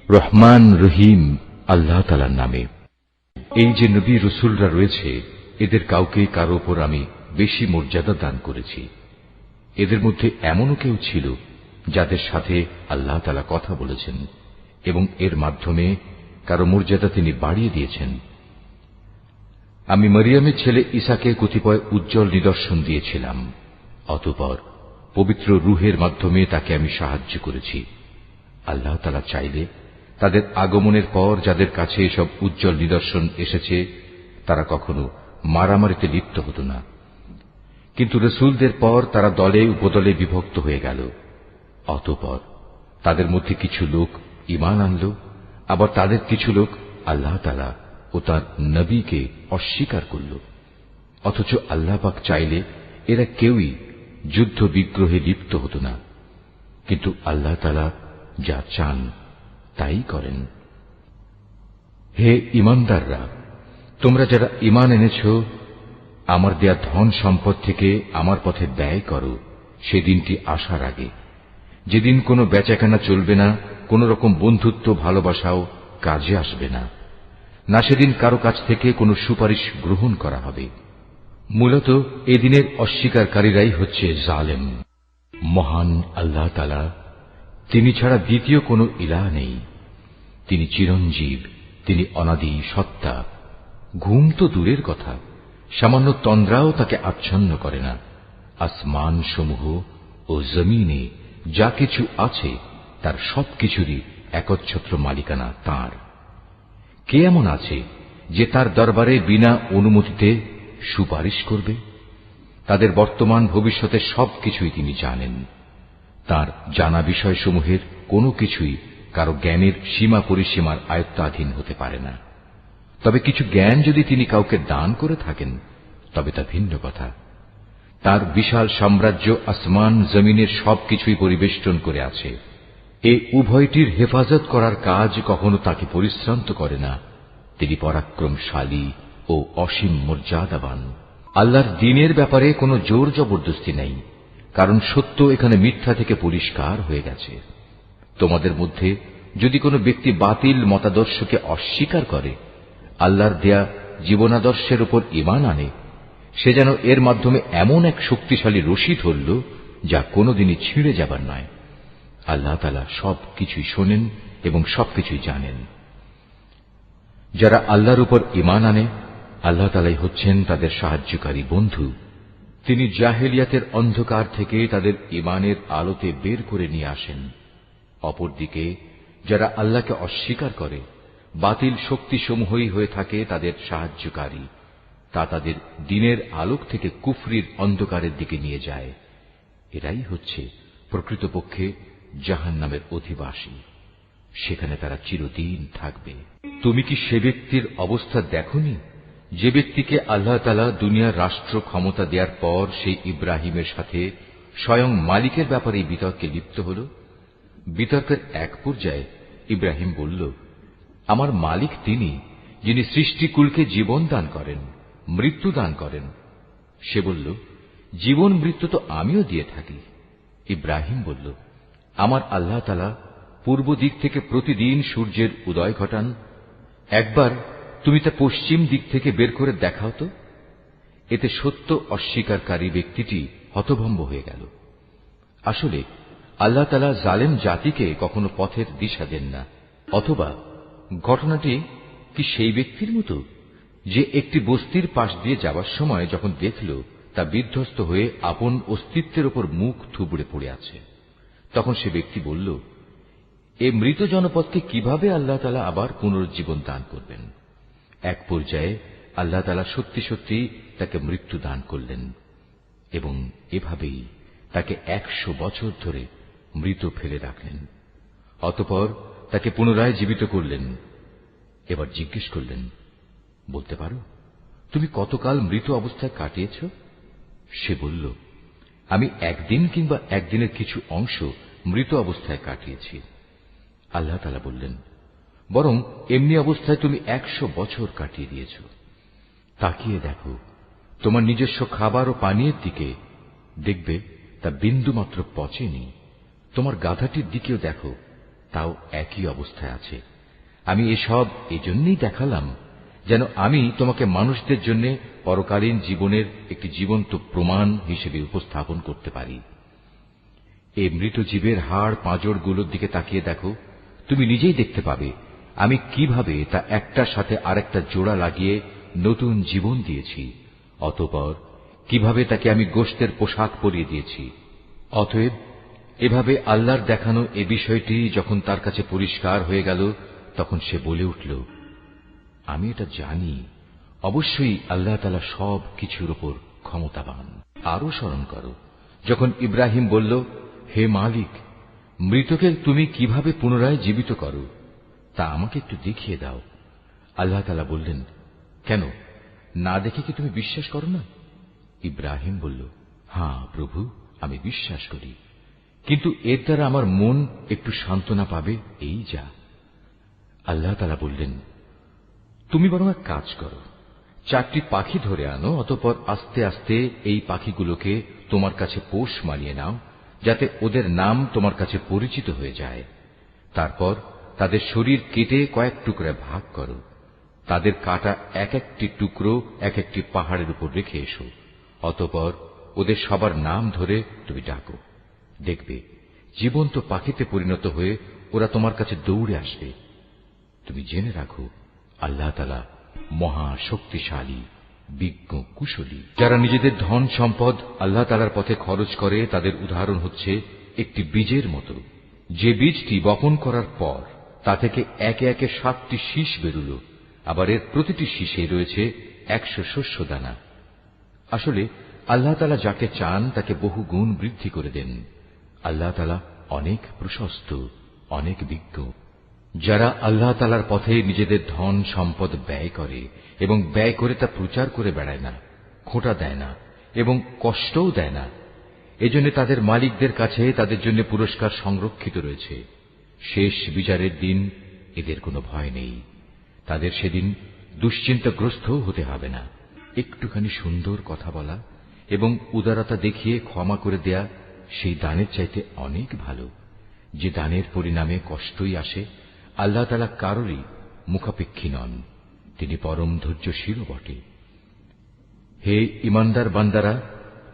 রহমান রহিম আল্লাহ তাআলার নামে। এই যে নবী রাসূলরা রয়েছে, এদের কাউকে কারো উপর আমি বেশি মর্যাদা দান করেছি। এদের মধ্যে এমনও কেউ ছিল যাদের সাথে আল্লাহ তাআলা কথা বলেছেন এবং এর মাধ্যমে কারো মর্যাদা তিনি বাড়িয়ে দিয়েছেন। আমি মরিয়মের ছেলে ঈসাকে কতিপয় উজ্জ্বল নিদর্শন দিয়েছিলাম। অতঃপর পবিত্র রূহের মাধ্যমে তাকে আমি সাহায্য করেছি। আল্লাহ তাআলা চাইলে তাদের আগমনের পর যাদের কাছে এসব উজ্জ্বল নিদর্শন এসেছে তারা কখনো মারামারিতে লিপ্ত হতো না, কিন্তু রাসূলদের পর তারা দলে উপদলে বিভক্ত হয়ে গেল। অতঃপর তাদের মধ্যে কিছু লোক ঈমান আনল, আবার তাদের কিছু লোক আল্লাহ তাআলা ও তাঁর নবীকে অস্বীকার করল। অথচ আল্লাহ পাক চাইলে এরা কেউই যুদ্ধ বিগ্রহে লিপ্ত হতো না, কিন্তু আল্লাহ তাআলা যা চান তাই করেন। হে ঈমানদাররা, তোমরা যারা ঈমান এনেছ, আমার দেয়া ধন সম্পদ থেকে আমার পথে ব্যয় করো সেদিনটি আসার আগে, যেদিন কোনো বেচাকেনা চলবে না, কোন রকম বন্ধুত্ব ভালোবাসাও কাজে আসবে না, না সেদিন কারো কাছ থেকে কোনো সুপারিশ গ্রহণ করা হবে। মূলত এদিনের অস্বীকারীরাই হচ্ছে জালেম। মহান আল্লাহ তাআলা, তিনি ছাড়া দ্বিতীয় কোনো ইলাহ নেই। তিনি চিরঞ্জীব, তিনি অনাদি সত্তা। ঘুম তো দূরের কথা, সামান্য তন্দ্রাও তাকে আচ্ছন্ন করে না। আসমান সমূহ ও জমিনে যা কিছু আছে তার সবকিছুরই একচ্ছত্র মালিকানা তাঁর। কে এমন আছে যে তার দরবারে বিনা অনুমতিতে সুপারিশ করবে? তাদের বর্তমান ভবিষ্যতের সবকিছুই তিনি জানেন। তার জানা বিষয়সমূহের কোনো কিছুই কারো জ্ঞানের সীমা পরিসীমার আয়ত্তাধীন হতে পারে না। তবে কিছু জ্ঞান যদি তিনি কাউকে দান করে থাকেন তবে তা ভিন্ন কথা। তার বিশাল সাম্রাজ্য আসমান জমিনের সবকিছুই পরিবেষ্টন করে আছে। এ উভয়টির হেফাজত করার কাজ কখনো তাকে পরিশ্রান্ত করে না। তিনি পরাক্রমশালী ও অসীম মর্যাদাবান। আল্লাহর দ্বীনের ব্যাপারে কোনো জোর জবরদস্তি নেই, কারণ সত্য এখানে মিথ্যা থেকে পরিষ্কার হয়ে গেছে। তোমাদের মধ্যে যদি কোনো ব্যক্তি বাতিল মতাদর্শকে অস্বীকার করে আল্লাহর দেয়া জীবনাদর্শের উপর ঈমান আনে, সে যেন এর মাধ্যমে এমন এক শক্তিশালী রশি ধরল যা কোনোদিনই ছিঁড়ে যাবার নয়। আল্লাহ তাআলা সবকিছুই শোনেন এবং সবকিছুই জানেন। যারা আল্লাহর উপর ঈমান আনে, আল্লাহ তাআলাই হচ্ছেন তাদের সাহায্যকারী বন্ধু। তিনি জাহেলিয়াতের অন্ধকার থেকে তাদের ঈমানের আলোতে বের করে নিয়ে আসেন। অপরদিকে যারা আল্লাহকে অস্বীকার করে, বাতিল শক্তিসমূহই হয়ে থাকে তাদের সাহায্যকারী। তা তাদের দ্বীনের আলোক থেকে কুফরির অন্ধকারের দিকে নিয়ে যায়। এরাই হচ্ছে প্রকৃতপক্ষে জাহান্নামের অধিবাসী। সেখানে তারা চিরদিন থাকবে। তুমি কি সে ব্যক্তির অবস্থা দেখোনি যে ব্যক্তিকে আল্লাহ তাআলা দুনিয়ার রাষ্ট্র ক্ষমতা দেওয়ার পর সেই ইব্রাহিমের সাথে স্বয়ং মালিকের ব্যাপারে বিতর্কে লিপ্ত হল? বিতর্কের এক পর্যায়ে ইব্রাহিম বলল, আমার মালিক তিনি, যিনি সৃষ্টিকুলকে জীবন দান করেন, মৃত্যু দান করেন। সে বলল, জীবন মৃত্যু তো আমিও দিয়ে থাকি। ইব্রাহিম বলল, আমার আল্লাহ তাআলা পূর্ব দিক থেকে প্রতিদিন সূর্যের উদয় ঘটান। একবার তুমি তা পশ্চিম দিক থেকে বের করে দেখাও তো। এতে সত্য অস্বীকারী ব্যক্তিটি হতভম্ব হয়ে গেল। আসলে আল্লাহ তাআলা জালেম জাতিকে কখনো পথের দিশা দেন না। অথবা ঘটনাটি কি সেই ব্যক্তির মতো যে একটি বস্তির পাশ দিয়ে যাবার সময় যখন দেখল তা বিধ্বস্ত হয়ে আপন অস্তিত্বের উপর মুখ থুবড়ে পড়ে আছে, তখন সে ব্যক্তি বলল, এ মৃত জনপদকে কিভাবে আল্লাহ তাআলা আবার পুনরুজ্জীবন দান করবেন? এক পর্যায়ে আল্লাহ তাআলা সত্যি সত্যি তাকে মৃত্যু দান করলেন এবং এভাবেই তাকে 100 বছর ধরে মৃত ফেলে রাখলেন। অতঃপর তাকে পুনরায় জীবিত করলেন। এবার জিজ্ঞেস করলেন, বলতে পারো তুমি কতকাল মৃত অবস্থায় কাটিয়েছ? সে বলল, আমি একদিন কিংবা একদিনের কিছু অংশ মৃত অবস্থায় কাটিয়েছি। আল্লাহ তাআলা বললেন, বরং এমনি অবস্থায় তুমি 100 বছর কাটিয়ে দিয়েছ। তাকিয়ে দেখো তোমার নিজস্ব খাবার ও পানীয়ের দিকে, দেখবে তা বিন্দুমাত্র পচেনি। তোমার গাধাটির দিকেও দেখো, তাও একই অবস্থায় আছে। আমি এসব এজন্যই দেখালাম যেন আমি তোমাকে মানুষদের জন্য পরকালীন জীবনের একটি জীবন্ত প্রমাণ হিসেবে উপস্থাপন করতে পারি। এই মৃত জীবের হাড় পাঁজরগুলোর দিকে তাকিয়ে দেখো, তুমি নিজেই দেখতে পাবে আমি কিভাবে তা একটার সাথে আরেকটা জোড়া লাগিয়ে নতুন জীবন দিয়েছি। অতঃপর কিভাবে তাকে আমি গোশতের পোশাক পরিয়ে দিয়েছি। অতএব এভাবে আল্লাহর দেখানো এ বিষয়টি যখন তার কাছে পরিষ্কার হয়ে গেল, তখন সে বলে উঠল, আমি এটা জানি, অবশ্যই আল্লাহ তাআলা সব কিছুর উপর ক্ষমতাবান। আরো স্মরণ করো যখন ইব্রাহিম বলল, হে মালিক, মৃতকে তুমি কিভাবে পুনরায় জীবিত করো তা আমাকে একটু দেখিয়ে দাও। আল্লাহ তাআলা বললেন, কেন, না দেখে কি তুমি বিশ্বাস করো না? ইব্রাহিম বলল, হ্যাঁ প্রভু, আমি বিশ্বাস করি, কিন্তু এর দ্বারা আমার মন একটু সান্ত্বনা পাবে, এই যা। আল্লাহ তাআলা বললেন, তুমি বরং এক কাজ করো, 4টি পাখি ধরে আনো, অতঃপর আস্তে আস্তে এই পাখিগুলোকে তোমার কাছে পোষ মানিয়ে নাও, যাতে ওদের নাম তোমার কাছে পরিচিত হয়ে যায়। তারপর তাদের শরীর কেটে কয়েক টুকরা ভাগ করো, তাদের কাটা এক একটি টুকরো এক একটি পাহাড়ের উপর রেখে এসো। অতঃপর ওদের সবার নাম ধরে তুমি ডাকো, দেখবে জীবন্ত পাখিতে পরিণত হয়ে ওরা তোমার কাছে দৌড়ে আসবে। তুমি জেনে রাখো, আল্লাহ তাআলা মহা শক্তিশালী, বিজ্ঞ, কুশলী। যারা নিজেদের ধন সম্পদ আল্লাহ তাআলার পথে খরচ করে, তাদের উদাহরণ হচ্ছে একটি বীজের মতো, যে বীজটি বপন করার পর তা থেকে একে একে 7টি শীষ বেরুল, আবার এর প্রতিটি শীষে রয়েছে 100 শস্য দানা। আসলে আল্লাহ তাআলা যাকে চান তাকে বহু গুণ বৃদ্ধি করে দেন। আল্লাহ তাআলা অনেক প্রশস্ত, অনেক বিজ্ঞ। যারা আল্লাহ তাআলার পথে নিজেদের ধন সম্পদ ব্যয় করে এবং ব্যয় করে তা প্রচার করে বেড়ায় না, খোঁটা দেয় না এবং কষ্টও দেয় না, এজন্য তাদের মালিকদের কাছে তাদের জন্য পুরস্কার সংরক্ষিত রয়েছে। শেষ বিচারের দিন এদের কোনো ভয় নেই, তাদের সেদিন দুশ্চিন্তাগ্রস্ত হতে হবে না। একটুখানি সুন্দর কথা বলা এবং উদারতা দেখিয়ে ক্ষমা করে দেয়া সেই দানের চাইতে অনেক ভালো, যে দানের পরিণামে কষ্টই আসে। আল্লাহ তাআলা কারোরই মুখাপেক্ষী নন, তিনি পরম ধৈর্যশীল বটে। হে ঈমানদার বান্দারা,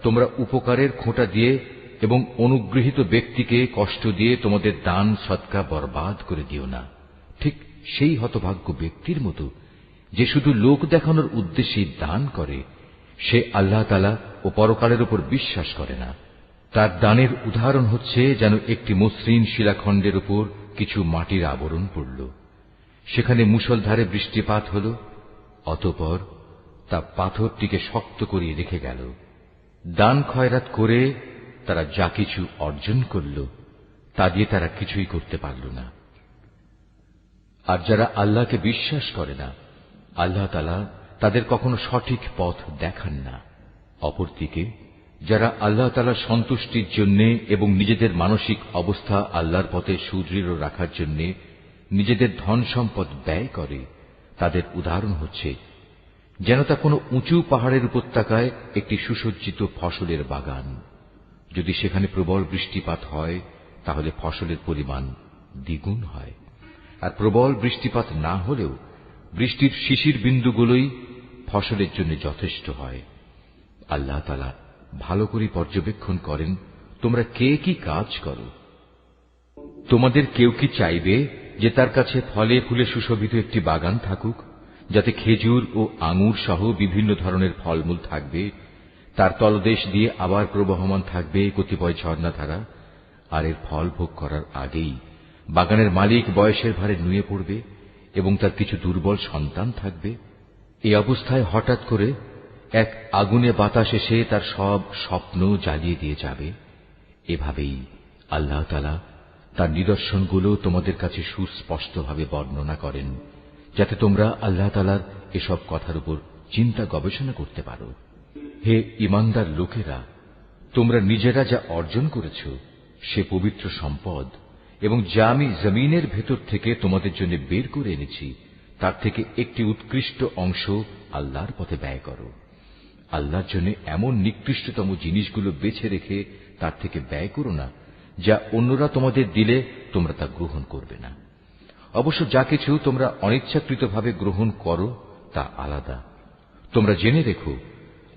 তোমরা উপকারের খোঁটা দিয়ে এবং অনুগৃহীত ব্যক্তিকে কষ্ট দিয়ে তোমাদের দান সদকা বরবাদ করে দিও না, ঠিক সেই হতভাগ্য ব্যক্তির মতো যে শুধু লোক দেখানোর উদ্দেশ্যে দান করে, সে আল্লাহ তাআলা ও পরকালের উপর বিশ্বাস করে না। তার দানের উদাহরণ হচ্ছে যেন একটি মসৃণ শিলাখণ্ডের উপর কিছু মাটির আবরণ পড়ল, সেখানে মুষলধারে বৃষ্টিপাত হল, অতঃপর তা পাথরটিকে শক্ত করিয়ে রেখে গেল। দান খয়রাত করে তারা যা কিছু অর্জন করল, তা দিয়ে তারা কিছুই করতে পারল না। আর যারা আল্লাহকে বিশ্বাস করে না, আল্লাহ তাআলা তাদের কখনো সঠিক পথ দেখান না। অপরদিকে যারা আল্লাহ তাআলার সন্তুষ্টির জন্য এবং নিজেদের মানসিক অবস্থা আল্লাহর পথে সুদৃঢ় রাখার জন্য নিজেদের ধন সম্পদ ব্যয় করে, তাদের উদাহরণ হচ্ছে যেন তা কোনো উঁচু পাহাড়ের উপত্যকায় একটি সুসজ্জিত ফসলের বাগান। যদি সেখানে প্রবল বৃষ্টিপাত হয় তাহলে ফসলের পরিমাণ দ্বিগুণ হয়, আর প্রবল বৃষ্টিপাত না হলেও বৃষ্টির শিশির বিন্দুগুলোই ফসলের জন্য যথেষ্ট হয়। আল্লাহ তাআলা ভালো করে পর্যবেক্ষণ করেন তোমরা কে কি কাজ করো। তোমাদের কেউ কি চাইবে যে তার কাছে ফলে ফুলে সুশোভিত একটি বাগান থাকুক, যাতে খেজুর ও আঙুর সহ বিভিন্ন ধরনের ফলমূল থাকবে, তার তলদেশ দিয়ে আবার প্রবহমান থাকবে কতিপয় ঝর্ণাধারা, আর এর ফল ভোগ করার আগেই বাগানের মালিক বয়সের ভারে নুয়ে পড়বে এবং তার কিছু দুর্বল সন্তান থাকবে। এই অবস্থায় হঠাৎ করে এক আগুনে বাতাস এসে তার সব স্বপ্ন জ্বালিয়ে দিয়ে যাবে। এভাবেই আল্লাহ তাআলা তার নিদর্শনগুলো তোমাদের কাছে সুস্পষ্টভাবে বর্ণনা করেন, যাতে তোমরা আল্লাহ তাআলার এসব কথার উপর চিন্তা গবেষণা করতে পারো। হে ঈমানদার লোকেরা, তোমরা নিজেরা যা অর্জন করেছ সে পবিত্র সম্পদ এবং যা আমি জমিনের ভেতর থেকে তোমাদের জন্য বের করে এনেছি, তার থেকে একটি উৎকৃষ্ট অংশ আল্লাহর পথে ব্যয় করো। আল্লাহর জন্য এমন নিকৃষ্টতম জিনিসগুলো বেছে রেখে তার থেকে ব্যয় করো না, যা অন্যরা তোমাদের দিলে তোমরা তা গ্রহণ করবে না। অবশ্য যা কিছু তোমরা অনিচ্ছাকৃতভাবে গ্রহণ করো তা আলাদা। তোমরা জেনে রেখো,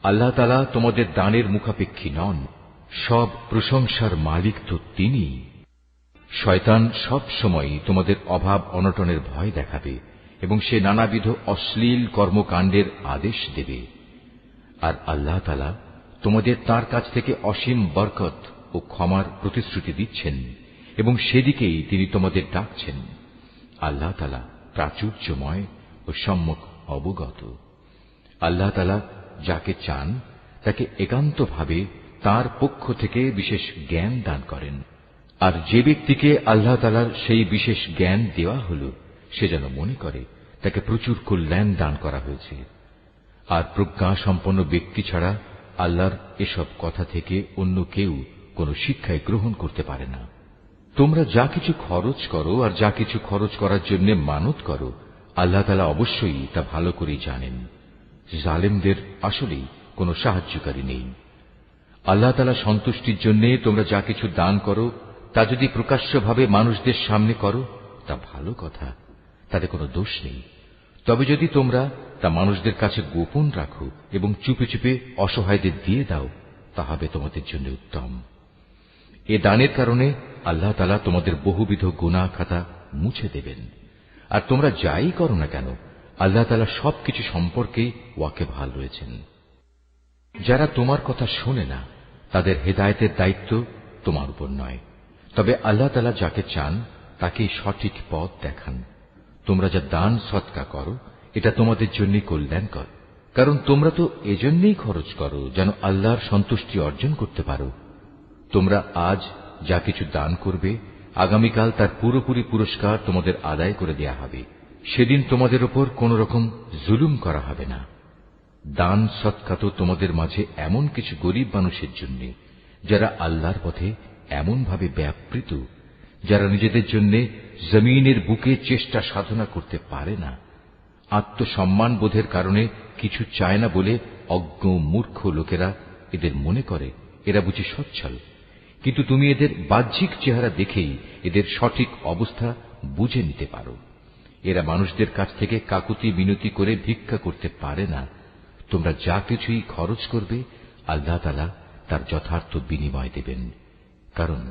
আল্লাহ তাআলা তোমাদের দানের মুখাপেক্ষী নন। সব প্রশংসার মালিক তো তিনিই। শয়তান সব সময় তোমাদের অভাব অনটনের ভয় দেখাবে এবং সে নানাবিধ অশ্লীল কর্মকাণ্ডের আদেশ দেবে। আর আল্লাহ তাআলা তোমাদের তার কাছ থেকে অসীম বরকত ও ক্ষমার প্রতিশ্রুতি দিচ্ছেন এবং সেদিকেই তিনি তোমাদের ডাকছেন। আল্লাহ তাআলা প্রাচুর্যময় ও সম্যক অবগত। আল্লাহ তাআলা যাকে চান তাকে একান্তভাবে তার পক্ষ থেকে বিশেষ জ্ঞান দান করেন। আর যে ব্যক্তিকে আল্লাহ তাআলার সেই বিশেষ জ্ঞান দেওয়া হল, সে যেন মনে করে তাকে প্রচুর কল্যাণ দান করা হয়েছে। আর প্রজ্ঞা সম্পন্ন ব্যক্তি ছাড়া আল্লাহর এসব কথা থেকে অন্য কেউ কোনো শিক্ষায় গ্রহণ করতে পারে না। তোমরা যা কিছু খরচ করো আর যা কিছু খরচ করার জন্য মানত করো, আল্লাহ তাআলা অবশ্যই তা ভালো করেই জানেন। জালেমদের আসলেই কোনো সাহায্যকারী নেই। আল্লাহ তাআলা সন্তুষ্টির জন্য তোমরা যা কিছু দান করো তা যদি প্রকাশ্যভাবে মানুষদের সামনে করো তা ভালো কথা, তাতে কোনো দোষ নেই। তবে যদি তোমরা তা মানুষদের কাছে গোপন রাখো এবং চুপে চুপে অসহায়দের দিয়ে দাও, তা হবে তোমাদের জন্য উত্তম। এ দানের কারণে আল্লাহ তাআলা তোমাদের বহুবিধ গুনাহ খাতা মুছে দেবেন। আর তোমরা যাই করো না কেন, আল্লাহ তাআলা সবকিছু সম্পর্কেই ওয়াকিবহাল রয়েছেন। যারা তোমার কথা শোনে না, তাদের হেদায়েতের দায়িত্ব তোমার উপর নয়, তবে আল্লাহ তাআলা যাকে চান তাকেই সঠিক পথ দেখান। তোমরা যা দান সদকা করো এটা তোমাদের জন্য কল্যাণকর, কারণ তোমরা তো এজন্যই খরচ করো যেন আল্লাহর সন্তুষ্টি অর্জন করতে পারো। তোমরা আজ যা কিছু দান করবে, আগামীকাল তার পুরোপুরি পুরস্কার তোমাদের আদায় করে দেয়া হবে। সেদিন তোমাদের উপর কোন রকম জুলুম করা হবে না। দান সদকা তো তোমাদের মাঝে এমন কিছু গরিব মানুষের জন্য যারা আল্লাহর পথে এমন ভাবে ব্যাপৃত, যারা নিজেদের জন্য জমিনের বুকে চেষ্টা সাধনা করতে পারে না। আত্মসম্মান বোধের কারণে কিছু চায় না বলে অজ্ঞ মূর্খ লোকেরা এদের মনে করে এরা বুঝি সচ্ছল, কিন্তু তুমি এদের বাহ্যিক চেহারা দেখেই এদের সঠিক অবস্থা বুঝে নিতে পারো। এরা মানুষদের কাছ থেকে কাকুতি মিনতি করে ভিক্ষা করতে পারে না। তোমরা যা কিছুই খরচ করবে, আল্লাহ তাআলা তার যথার্থ বিনিময় দেবেন, কারণ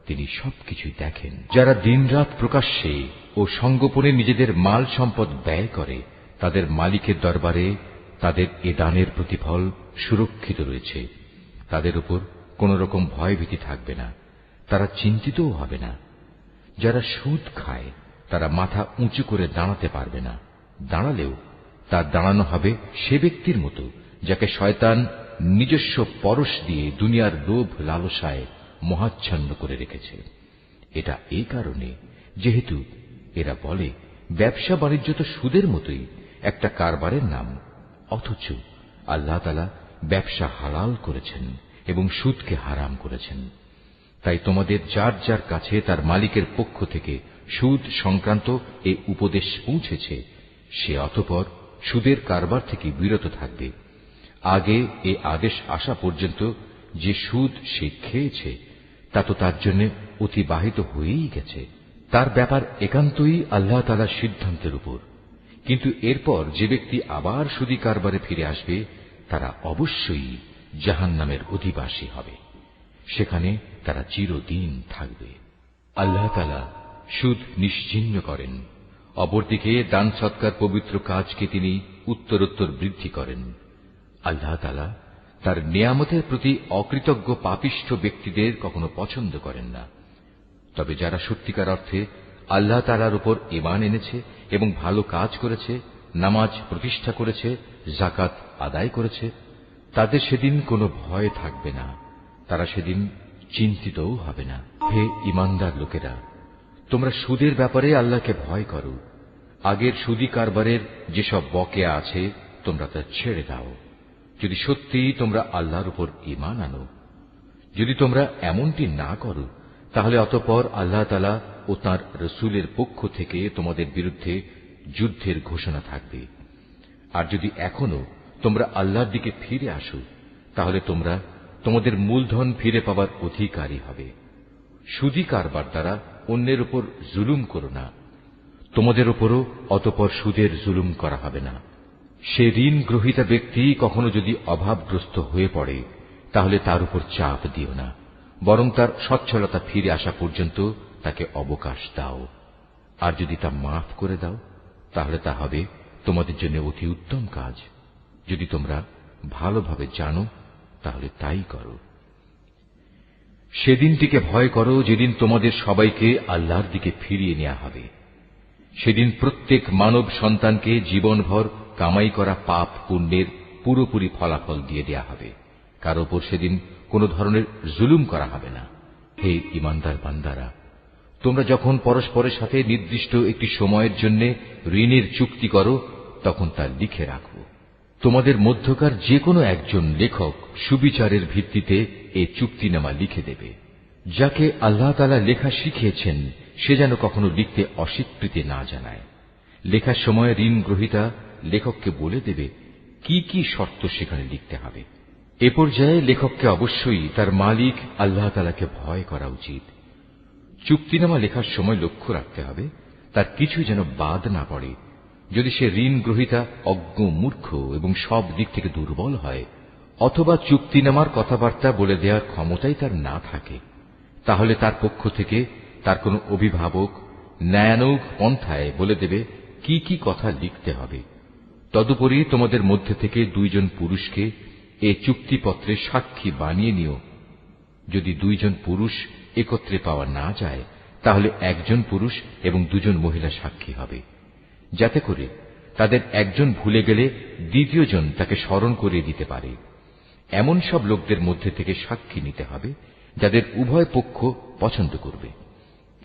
তিনি সবকিছুই দেখেন। যারা দিনরাত প্রকাশ্যে ও সঙ্গোপনে নিজেদের মাল সম্পদ ব্যয় করে, তাদের মালিকের দরবারে তাদের এ দানের প্রতিফল সুরক্ষিত রয়েছে। তাদের উপর কোন রকম ভয়ভীতি থাকবে না, তারা চিন্তিতও হবে না। যারা সুদ খায় তারা মাথা উঁচু করে দাঁড়াতে পারবে না, দাঁড়ালেও তার দাঁড়ানো হবে সে ব্যক্তির মতো যাকে শয়তান নিজস্ব পরশ দিয়ে দুনিয়ার লোভ লালসায় মোহাচ্ছন্ন করে রেখেছে। এটা এই কারণে যেহেতু এরা বলে ব্যবসা বাণিজ্য তো সুদের মতোই একটা কারবারের নাম, অথচ আল্লাহ তাআলা ব্যবসা হালাল করেছেন এবং সুদকে হারাম করেছেন। তাই তোমাদের যার যার কাছে তার মালিকের পক্ষ থেকে সুদ সংক্রান্ত এই উপদেশ পৌঁছেছে, সে অতঃপর সুদের কারবার থেকে বিরত থাকবে। আগে এ আদেশ আসা পর্যন্ত যে সুদ সে খেয়েছে তা তো তার জন্য অতিবাহিত হয়েই গেছে। তার ব্যাপার একান্তই আল্লাহ তাআলার সিদ্ধান্তের উপর। কিন্তু এরপর যে ব্যক্তি আবার সুদী কারবারে ফিরে আসবে, তারা অবশ্যই জাহান্নামের অধিবাসী হবে, সেখানে তারা চিরদিন থাকবে। আল্লাহ তাআলা সুদ নিশ্চিহ্ন করেন, অপরদিকে দান সৎকার পবিত্র কাজকে তিনি উত্তরোত্তর বৃদ্ধি করেন। আল্লাহ তাআলা তার নিয়ামতের প্রতি অকৃতজ্ঞ পাপিষ্ঠ ব্যক্তিদের কখনো পছন্দ করেন না। তবে যারা সত্যিকার অর্থে আল্লাহ তাআলার উপর ঈমান এনেছে এবং ভালো কাজ করেছে, নামাজ প্রতিষ্ঠা করেছে, যাকাত আদায় করেছে, তাদের সেদিন কোনো ভয় থাকবে না, তারা সেদিন চিন্তিতও হবে না। হে ঈমানদার লোকেরা, তোমরা সুদের ব্যাপারে আল্লাহকে ভয় করো। আগের সুদী কারবারের যেসব বকেয়া আছে তোমরা তা ছেড়ে দাও, যদি সত্যিই তোমরা আল্লাহর উপর ঈমান আনো। যদি তোমরা এমনটি না করো, তাহলে অতঃপর আল্লাহ তাআলা ও তাঁর রাসূলের পক্ষ থেকে তোমাদের বিরুদ্ধে যুদ্ধের ঘোষণা থাকবে। আর যদি এখনো তোমরা আল্লাহর দিকে ফিরে আসো, তাহলে তোমরা তোমাদের মূলধন ফিরে পাবার অধিকারী হবে। সুদী কারবার দ্বারা অন্যের উপর জুলুম করো না, তোমাদের উপরও অতঃপর সুদের জুলুম করা হবে না। সে ঋণ গ্রহীতা ব্যক্তি কখনো যদি অভাবগ্রস্ত হয়ে পড়ে তাহলে তার উপর চাপ দিও না, বরং তার সচ্ছলতা ফিরে আসা পর্যন্ত তাকে অবকাশ দাও। আর যদি তা মাফ করে দাও তাহলে তা হবে তোমাদের জন্য অতি উত্তম কাজ। যদি তোমরা ভালোভাবে জানো তাহলে তাই করো। সেদিনটিকে ভয় করো যেদিন তোমাদের সবাইকে আল্লাহর দিকে ফিরিয়ে নেওয়া হবে। সেদিন প্রত্যেক মানব সন্তানকে জীবনভর কামাই করা পাপ পুণ্যের পুরোপুরি ফলাফল দিয়ে দেয়া হবে। কারো উপর সেদিন কোনো ধরনের জুলুম করা হবে না। হে ঈমানদার বান্দারা, তোমরা যখন পরস্পরের সাথে নির্দিষ্ট একটি সময়ের জন্য ঋণের চুক্তি করো তখন তা লিখে রাখো। তোমাদের মধ্যকার যে কোনো একজন লেখক সুবিচারের ভিত্তিতে এ চুক্তিনামা লিখে দেবে। যাকে আল্লাহ তাআলা লেখা শিখিয়েছেন সে যেন কখনো লিখতে অস্বীকৃতি না জানায়। লেখার সময় ঋণ গ্রহীতা লেখককে বলে দেবে কি কি শর্ত সেখানে লিখতে হবে। এ পর্যায়ে লেখককে অবশ্যই তার মালিক আল্লাহ তাআলাকে ভয় করা উচিত। চুক্তিনামা লেখার সময় লক্ষ্য রাখতে হবে তার কিছু যেন বাদ না পড়ে। যদি সে ঋণ গ্রহীতা অজ্ঞ, মূর্খ এবং সব দিক থেকে দুর্বল হয়, অথবা চুক্তিনামার কথাবার্তা বলে দেওয়ার ক্ষমতাই তার না থাকে, তাহলে তার পক্ষ থেকে তার কোনো অভিভাবক ন্যায়ানুগ পন্থায় বলে দেবে কি কি কথা লিখতে হবে। তদুপরি তোমাদের মধ্যে থেকে দুইজন পুরুষকে এ চুক্তিপত্রে সাক্ষী বানিয়ে নিও। যদি দুইজন পুরুষ একত্রে পাওয়া না যায় তাহলে একজন পুরুষ এবং দুজন মহিলা সাক্ষী হবে, যাতে করে তাদের একজন ভুলে গেলে দ্বিতীয় জন তাকে স্মরণ করিয়ে দিতে পারে। এমন সব লোকদের মধ্যে থেকে সাক্ষী নিতে হবে যাদের উভয় পক্ষ পছন্দ করবে।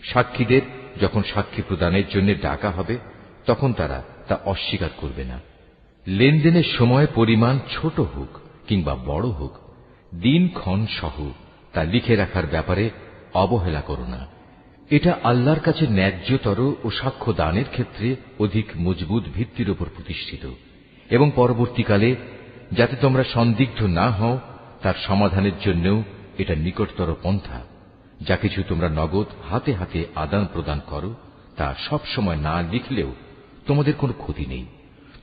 সাক্ষীদের যখন সাক্ষী প্রদানের জন্য ডাকা হবে তখন তারা তা অস্বীকার করবে না। লেনদেনের সময় পরিমাণ ছোট হোক কিংবা বড় হোক, দিনক্ষণ সহ তা লিখে রাখার ব্যাপারে অবহেলা করো না। এটা আল্লাহর কাছে ন্যায্যতর ও সাক্ষ্য দানের ক্ষেত্রে অধিক মজবুত ভিত্তির উপর প্রতিষ্ঠিত, এবং পরবর্তীকালে যাতে তোমরা সন্দিগ্ধ না হও তার সমাধানের জন্যও এটা নিকটতর পন্থা। যা কিছু তোমরা নগদ হাতে হাতে আদান প্রদান করো তা সব সময় না লিখলেও তোমাদের কোনো ক্ষতি নেই,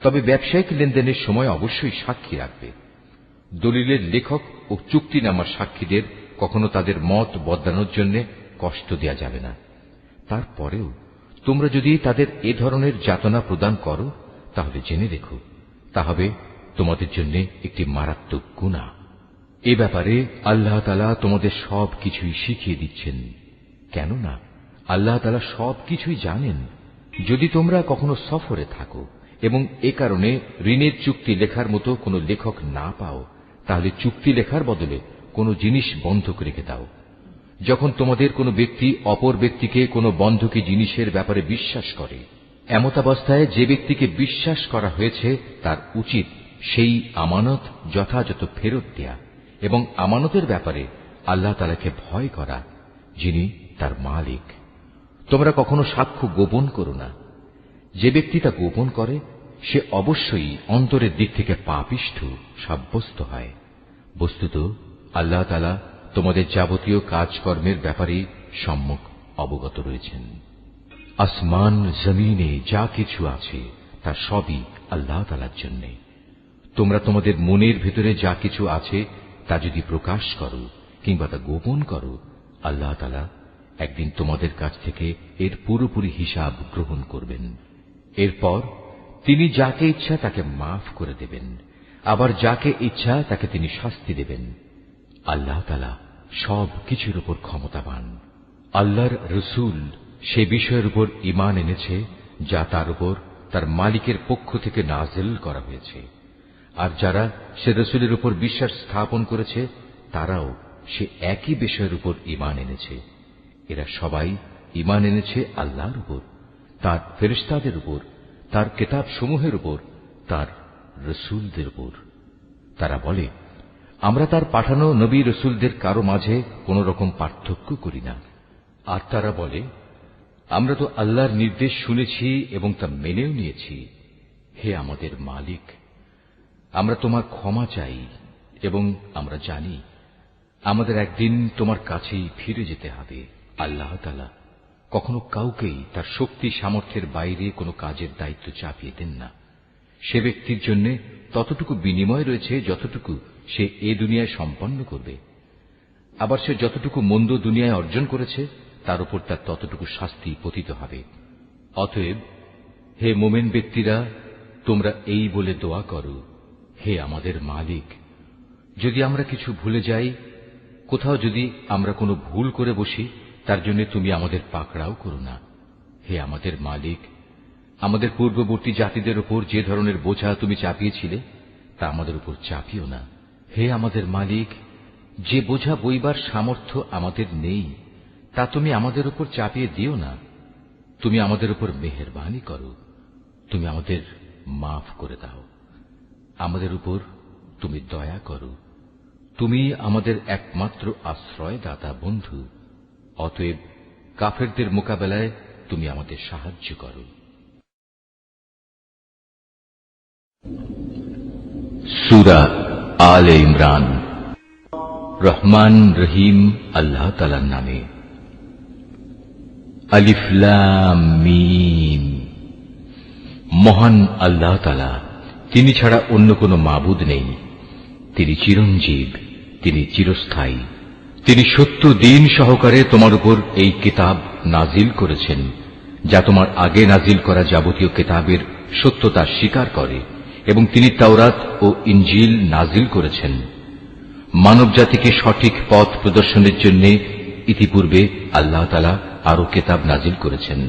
তবে ব্যবসায়িক লেনদেনের সময় অবশ্যই সাক্ষী রাখবে। দলিলের লেখক ও চুক্তিনামার সাক্ষীদের কখনো তাদের মত বদলানোর জন্য কষ্ট দেয়া যাবে না। তারপরেও তোমরা যদি তাদের এ ধরনের যাতনা প্রদান করো তাহলে জেনে রেখো তা হবে তোমাদের জন্য একটি মারাত্মক গুনাহ। এ ব্যাপারে আল্লাহ তাআলা তোমাদের সব কিছুই শিখিয়ে দিচ্ছেন, কেননা আল্লাহ তাআলা সব কিছুই জানেন। যদি তোমরা কখনো সফরে থাকো এবং এ কারণে ঋণের চুক্তি লেখার মতো কোনো লেখক না পাও, তাহলে চুক্তি লেখার বদলে কোনো জিনিস বন্ধক রেখে দাও। যখন তোমাদের কোনো ব্যক্তি অপর ব্যক্তিকে কোনো বন্ধকি জিনিসের ব্যাপারে বিশ্বাস করে, এমতাবস্থায় যে ব্যক্তিকে বিশ্বাস করা হয়েছে তার উচিত সেই আমানত যথাযথ ফেরত দেয়া এবং আমানতের ব্যাপারে আল্লাহ তাআলাকে ভয় করা, যিনি তার মালিক। তোমরা কখনো সাক্ষ্য গোপন করো না। যে ব্যক্তি তা গোপন করে সে অবশ্যই অন্তরের দিক থেকে পাপিষ্ঠ সাব্যস্ত হয়। বস্তুত আল্লাহ তাআলা তোমাদের যাবতীয় কাজকর্মের ব্যাপারে সম্যক অবগত রয়েছেন। আসমান জমিনে যা কিছু আছে তা সবই আল্লাহ তাআলার জন্য। তোমরা তোমাদের মনের ভেতরে যা কিছু আছে তা যদি প্রকাশ করো কিংবা তা গোপন করো, আল্লাহ তাআলা একদিন তোমাদের কাছ থেকে এর পুরোপুরি হিসাব গ্রহণ করবেন। এরপর তিনি যাকে ইচ্ছা তাকে মাফ করে দেবেন, আবার যাকে ইচ্ছা তাকে তিনি শাস্তি দেবেন। আল্লাহ তাআলা সব কিছুর উপর ক্ষমতাবান। আল্লাহর রসুল সে বিষয়ের উপর ঈমান এনেছে যা তার উপর তার মালিকের পক্ষ থেকে নাযিল করা হয়েছে, আর যারা সে রসুলের উপর বিশ্বাস স্থাপন করেছে তারাও সে একই বিষয়ের উপর ঈমান এনেছে। এরা সবাই ঈমান এনেছে আল্লাহর উপর, তার ফেরেশতাদের উপর, তার কিতাব সমূহের উপর, তার রসুলদের উপর। তারা বলে, আমরা তার পাঠানো নবী রসুলদের কারো মাঝে কোন রকম পার্থক্য করি না। আর তারা বলে, আমরা তো আল্লাহর নির্দেশ শুনেছি এবং তা মেনেও নিয়েছি। হে আমাদের মালিক, আমরা তোমার ক্ষমা চাই এবং আমরা জানি আমাদের একদিন তোমার কাছেই ফিরে যেতে হবে। আল্লাহ তাআলা কখনো কাউকেই তার শক্তি সামর্থ্যের বাইরে কোনো কাজের দায়িত্ব চাপিয়ে দেন না। সে ব্যক্তির জন্য ততটুকু বিনিময় রয়েছে যতটুকু সে এ দুনিয়ায় সম্পন্ন করবে। আবার সে যতটুকু মন্দ দুনিয়ায় অর্জন করেছে তার উপর তার ততটুকু শাস্তি পতিত হবে। অতএব হে মোমেন ব্যক্তিরা, তোমরা এই বলে দোয়া করো, হে আমাদের মালিক, যদি আমরা কিছু ভুলে যাই, কোথাও যদি আমরা কোনো ভুল করে বসি, তার জন্য তুমি আমাদের পাকড়াও করো না। হে আমাদের মালিক, আমাদের পূর্ববর্তী জাতিদের উপর যে ধরনের বোঝা তুমি চাপিয়েছিলে তা আমাদের উপর চাপিও না। হে আমাদের মালিক, যে বোঝা বইবার সামর্থ্য আমাদের নেই তা তুমি আমাদের উপর চাপিয়ে দিও না। তুমি আমাদের উপর মেহেরবানি করো, তুমি আমাদের মাফ করে দাও, আমাদের উপর তুমি দয়া করো। তুমি আমাদের একমাত্র আশ্রয়দাতা বন্ধু। অতএব কাফেরদের মোকাবেলায় তুমি আমাদের সাহায্য করো। সূরা আলে ইমরান। রহমান রহিম আল্লাহ তাআলার নামে। আলিফ লাম মিম। মহান আল্লাহ তাআলা, তিনি ছাড়া অন্য কোনো মাবুদ নেই। তিনি চিরঞ্জীব, তিনি চিরস্থায়ী। তিনি সত্য দিন সহকারে তোমার উপর এই কিতাব নাজিল করেছেন, যা তোমার আগে নাজিল করা যাবতীয় কিতাবের সত্যতা স্বীকার করে, এবং তিনি তাওরাত ও ইনজিল নাজিল করেছেন। মানব জাতিকে সঠিক পথ প্রদর্শনের জন্য ইতিপূর্বে আল্লাহ তাআলা আরো কিতাব নাজিল করেছেন।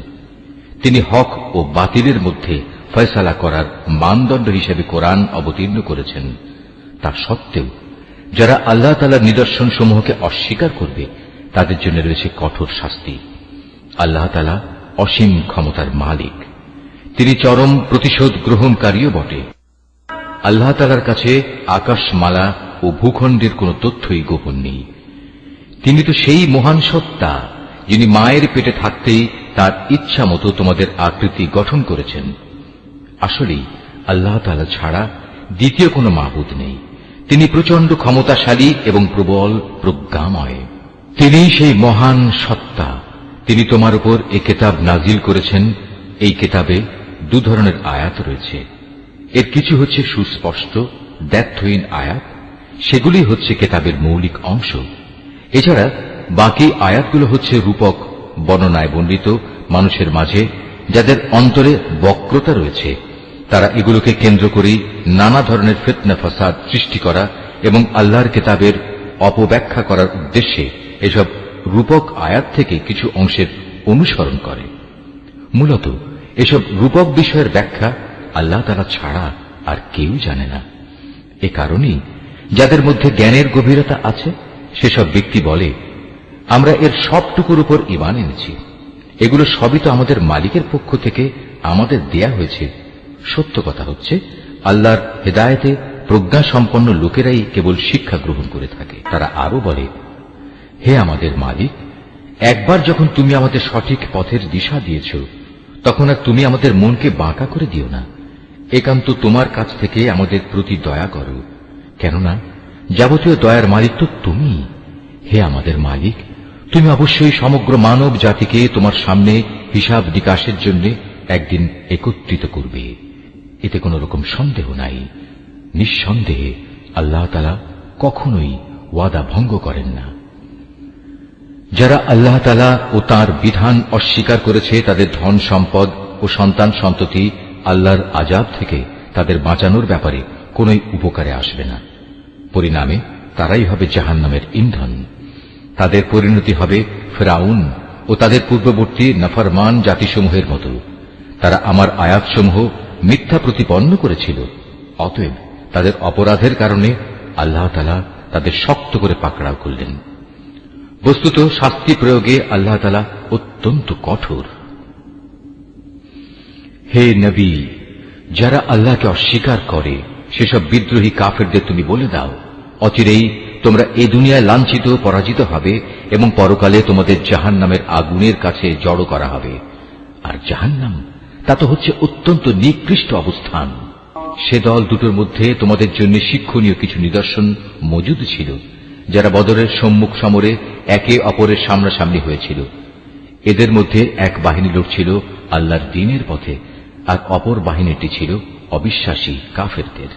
তিনি হক ও বাতিলের মধ্যে ফয়সালা করার মানদণ্ড হিসেবে কোরআন অবতীর্ণ করেছেন। তা সত্ত্বেও যারা আল্লাহ তাআলার নিদর্শন সমূহকে অস্বীকার করবে তাদের জন্য রয়েছে কঠোর শাস্তি। আল্লাহ তাআলা অসীম ক্ষমতার মালিক, তিনি চরম প্রতিশোধ গ্রহণকারীও বটে। আল্লাহ তাআলার কাছে আকাশমালা ও ভূখণ্ডের কোন তথ্যই গোপন নেই। তিনি তো সেই মহান সত্তা যিনি মায়ের পেটে থাকতেই তার ইচ্ছা মতো তোমাদের আকৃতি গঠন করেছেন। আসলেই আল্লাহ তাআলা ছাড়া দ্বিতীয় কোনো মাবুদ নেই। তিনি প্রচন্ড ক্ষমতাশালী এবং প্রবল প্রজ্ঞাময়। তিনি সেই মহান সত্তা। তিনি তোমার উপর এই কিতাব নাজিল করেছেন। এই কিতাবে দু ধরনের আয়াত রয়েছে। এর কিছু হচ্ছে সুস্পষ্ট দ্ব্যর্থহীন আয়াত, সেগুলি হচ্ছে কিতাবের মৌলিক অংশ। এছাড়া বাকি আয়াতগুলো হচ্ছে রূপক বর্ণনায় বর্ণিত মানুষের মাঝে যাদের অন্তরে বক্রতা রয়েছে। তারা এগুলোকে কেন্দ্র করেই নানা ধরনের ফিতনা ফাসাদ সৃষ্টি করা এবং আল্লাহর কিতাবের অপব্যাখ্যা করার উদ্দেশ্যে এসব রূপক আয়াত থেকে কিছু অংশের অনুসরণ করে। মূলত এসব রূপক বিষয়ের ব্যাখ্যা আল্লাহ তাআলা ছাড়া আর কেউ জানে না। এ কারণেই যাদের মধ্যে জ্ঞানের গভীরতা আছে সেসব ব্যক্তি বলে, আমরা এর সবটুকুর উপর ঈমান এনেছি। এগুলো সবই তো আমাদের মালিকের পক্ষ থেকে আমাদের দেয়া হয়েছে। সত্য কথা হচ্ছে, আল্লাহর হেদায়েতে প্রজ্ঞা সম্পন্ন লোকেরাই কেবল শিক্ষা গ্রহণ করে থাকে। তারা আরো বলে, হে আমাদের মালিক, একবার যখন তুমি আমাদের সঠিক পথের দিশা দিয়েছ, তখন আর তুমি আমাদের মনকে বাঁকা করে দিও না। একান্ত তোমার কাছ থেকে আমাদের প্রতি দয়া করো, কেননা যাবতীয় দয়ার মালিক তো তুমি। হে আমাদের মালিক, তুমি অবশ্যই সমগ্র মানব জাতিকে তোমার সামনে হিসাব নিকাশের জন্য একদিন একত্রিত করবে, এতে কোন রকম সন্দেহ নাই। নিঃসন্দেহে আল্লাহ তাআলা কখনোই ওয়াদা ভঙ্গ করেন না। যারা আল্লাহ তাআলা ও তাঁর বিধান অস্বীকার করেছে তাদের ধন সম্পদ ও সন্তান সন্ততি আল্লাহর আযাব থেকে তাদের বাঁচানোর ব্যাপারে কোনই উপকারে আসবে না। পরিণামে তারাই হবে জাহান্নামের ইন্ধন। তাদের পরিণতি হবে ফিরআউন ও তাদের পূর্ববর্তী নাফরমান জাতিসমূহের মতো। তারা আমার আয়াতসমূহ মিথ্যা প্রতিপন্ন করেছিল। অতএব তাদের অপরাধের কারণে আল্লাহ তাআলা তাদের শক্ত করে পাকড়াও করলেন। বস্তুত শাস্তি প্রয়োগে আল্লাহ তাআলা অত্যন্ত কঠোর। হে নবী, যারা আল্লাহকে অস্বীকার করে সেসব বিদ্রোহী কাফেরদের তুমি বলে দাও, অচিরেই তোমরা এ দুনিয়ায় লাঞ্ছিত পরাজিত হবে এবং পরকালে তোমাদের জাহান্নামের আগুনের কাছে জড়ো করা হবে। আর জাহান্নাম তা তো হচ্ছে অত্যন্ত নিকৃষ্ট অবস্থান। সে দল দুটোর মধ্যে তোমাদের জন্য শিক্ষণীয় কিছু নিদর্শন মজুদ ছিল। যারা বদরের সম্মুখ সমরে একে অপরের সামনাসামনি হয়েছিল। এদের মধ্যে এক বাহিনী লড়ছিল আল্লাহর দ্বীনের পথে, আর অপর বাহিনীটি ছিল অবিশ্বাসী কাফেরদের।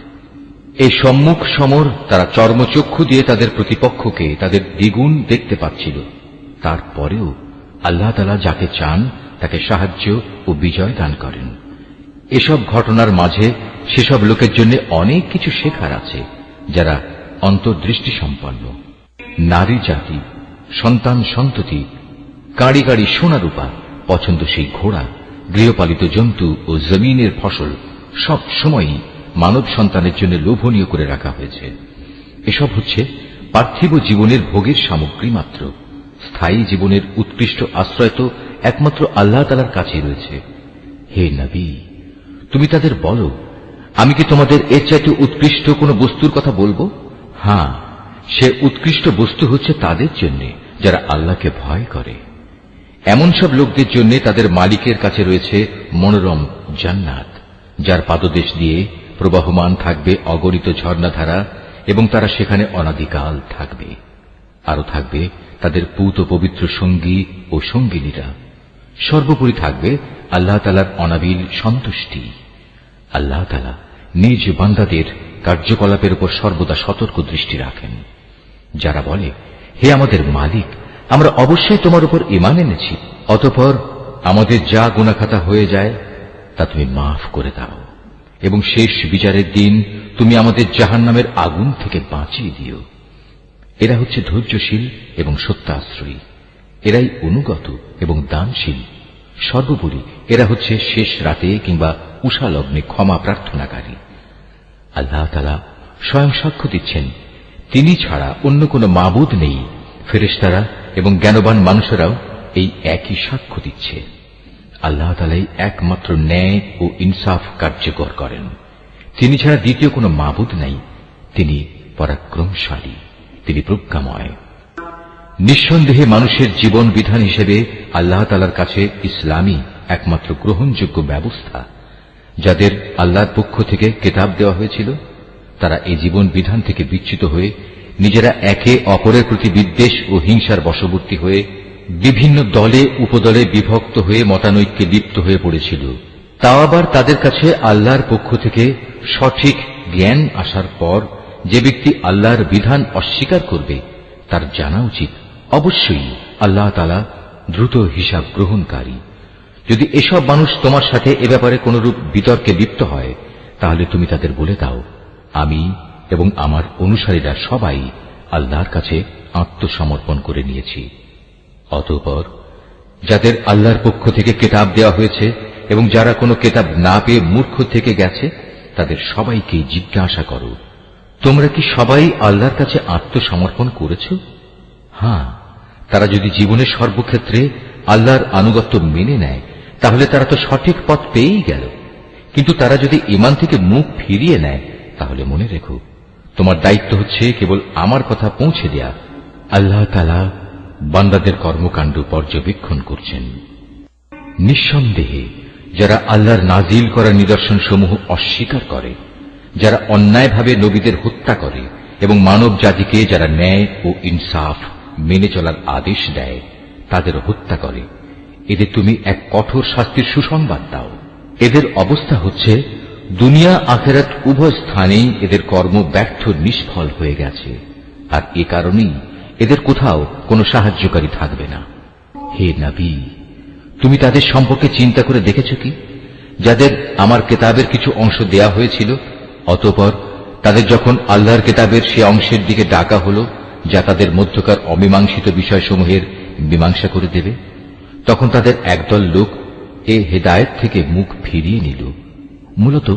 এই সম্মুখ সমর তারা চর্মচক্ষু দিয়ে তাদের প্রতিপক্ষকে তাদের দ্বিগুণ দেখতে পাচ্ছিল। তারপরেও আল্লাহ তাআলা যাকে চান তাকে সাহায্য ও বিজয় দান করেন। এসব ঘটনার মাঝে সেসব লোকের জন্য অনেক কিছু শেখার আছে যারা অন্তর্দৃষ্টি সম্পন্ন। নারী জাতি, সন্তান সন্ততি, কাঁড়ি কাঁড়ি সোনা রূপা, পছন্দসই ঘোড়া, গৃহপালিত জন্তু ও জমিনের ফসল সব সময়ই মানব সন্তানের জন্য লোভনীয় করে রাখা হয়েছে। এসব হচ্ছে পার্থিব জীবনের ভোগের সামগ্রী মাত্র। স্থায়ী জীবনের উৎকৃষ্ট আশ্রয় তো একমাত্র আল্লাহ তাআলার কাছে রয়েছে। হে নবী, তুমি তাদের বলো, আমি কি তোমাদের এর চাইতে উৎকৃষ্ট কোন বস্তুর কথা বলবো? হ্যাঁ, সে উৎকৃষ্ট বস্তু হচ্ছে তাদের জন্য যারা আল্লাহকে ভয় করে। এমন সব লোকদের জন্য তাদের মালিকের কাছে রয়েছে মনোরম জান্নাত, যার পাদদেশ দিয়ে প্রবাহমান থাকবে অগণিত ঝর্ণাধারা, এবং তারা সেখানে অনাদিকাল থাকবে। আরো থাকবে তাদের পূত পবিত্র সঙ্গী ও সঙ্গিনীরা। সর্বোপরি থাকবে আল্লাহ তাআলার অনাবিল সন্তুষ্টি। আল্লাহ তাআলা নিজ বান্দাদের কার্যকলাপের উপর সর্বদা সতর্ক দৃষ্টি রাখেন। যারা বলে, হে আমাদের মালিক, আমরা অবশ্যই তোমার উপর ঈমান এনেছি, অতঃপর আমাদের যা গুনাহখাতা হয়ে যায় তা তুমি মাফ করে দাও, এবং শেষ বিচারের দিন তুমি আমাদের জাহান্নামের আগুন থেকে বাঁচিয়ে দিও। এরা হচ্ছে ধৈর্যশীল এবং সত্যাশ্রয়ী। এরাই অনুগত এবং দানশীল। সর্বোপরি এরা হচ্ছে শেষ রাতে কিংবা উষা লগ্নে ক্ষমা প্রার্থনাকারী। আল্লাহ তাআলা স্বয়ং সাক্ষ্য দিচ্ছেন, তিনি ছাড়া অন্য কোন মাবুদ নেই। ফেরেশতারা এবং জ্ঞানবান মানুষেরাও এই একই সাক্ষ্য দিচ্ছে। আল্লাহ তাআলাই একমাত্র ন্যায় ও ইনসাফ কার্যকর করেন। তিনি ছাড়া দ্বিতীয় কোন মাবুদ নাই। তিনি পরাক্রমশালী, তিনি প্রজ্ঞাময়। নিঃসন্দেহে মানুষের জীবন বিধান হিসেবে আল্লাহ তাআলার কাছে ইসলামই একমাত্র গ্রহণযোগ্য ব্যবস্থা। যাদের আল্লাহর পক্ষ থেকে কিতাব দেওয়া হয়েছিল, তারা এই জীবন বিধান থেকে বিচ্যুত হয়ে নিজেরা একে অপরের প্রতি বিদ্বেষ ও হিংসার বশবর্তী হয়ে বিভিন্ন দলে উপদলে বিভক্ত হয়ে মতানৈক্যে লিপ্ত হয়ে পড়েছিল। তাও আবার তাদের কাছে আল্লাহর পক্ষ থেকে সঠিক জ্ঞান আসার পর যে ব্যক্তি আল্লাহর বিধান অস্বীকার করবে তার জানা উচিত অবশ্যই আল্লাহ তাআলা দ্রুত হিসাব গ্রহণকারী। যদি এসব মানুষ তোমার সাথে এ ব্যাপারে কোনরূপ বিতর্কে লিপ্ত হয়, তাহলে তুমি তাদের বলে দাও, আমি এবং আমার অনুসারীরা সবাই আল্লাহর কাছে আত্মসমর্পণ করে নিয়েছি। অতঃপর যাদের আল্লাহর পক্ষ থেকে কিতাব দেওয়া হয়েছে এবং যারা কোনো কিতাব না পেয়ে মূর্খ থেকে গেছে, তাদের সবাইকে জিজ্ঞাসা করো, তোমরা কি সবাই আল্লাহর কাছে আত্মসমর্পণ করেছ? হ্যাঁ, তারা যদি জীবনের সর্বক্ষেত্রে আল্লাহর আনুগত্য মেনে নেয়, তাহলে তারা তো সঠিক পথ পেয়েই গেল। কিন্তু তারা যদি ঈমান থেকে মুখ ফিরিয়ে নেয়, তাহলে মনে রেখো, তোমার দায়িত্ব হচ্ছে কেবল আমার কথা পৌঁছে দেয়া। আল্লাহ তাআলা বান্দাদের কর্মকাণ্ড পর্যবেক্ষণ করছেন। নিঃসন্দেহে যারা আল্লাহর নাজিল করা নিদর্শন সমূহ অস্বীকার করে, যারা অন্যায়ভাবে নবীদের হত্যা করে এবং মানব জাতিকে যারা ন্যায় ও ইনসাফ মেনে চলার আদেশ দেয় তাদের হত্যা করে, এদের তুমি এক কঠোর শাস্তির সুসংবাদ দাও। এদের অবস্থা হচ্ছে দুনিয়া আখিরাত উভয় স্থানেই এদের কর্ম ব্যর্থ নিষ্ফল হয়ে গেছে, আর এ কারণেই এদের কোথাও কোনো সাহায্যকারী থাকবে না। হে নবী, তুমি তাদের সম্পর্কে চিন্তা করে দেখেছ কি, যাদের আমার কিতাবের কিছু অংশ দেয়া হয়েছিল, অতঃপর তাদের যখন আল্লাহর কিতাবের সে অংশের দিকে ডাকা হল যা তাদের মধ্যকার অমীমাংসিত বিষয়সমূহের মীমাংসা করে দেবে, তখন তাদের একদল লোক এ হেদায়েত থেকে মুখ ফিরিয়ে নিল। মূলত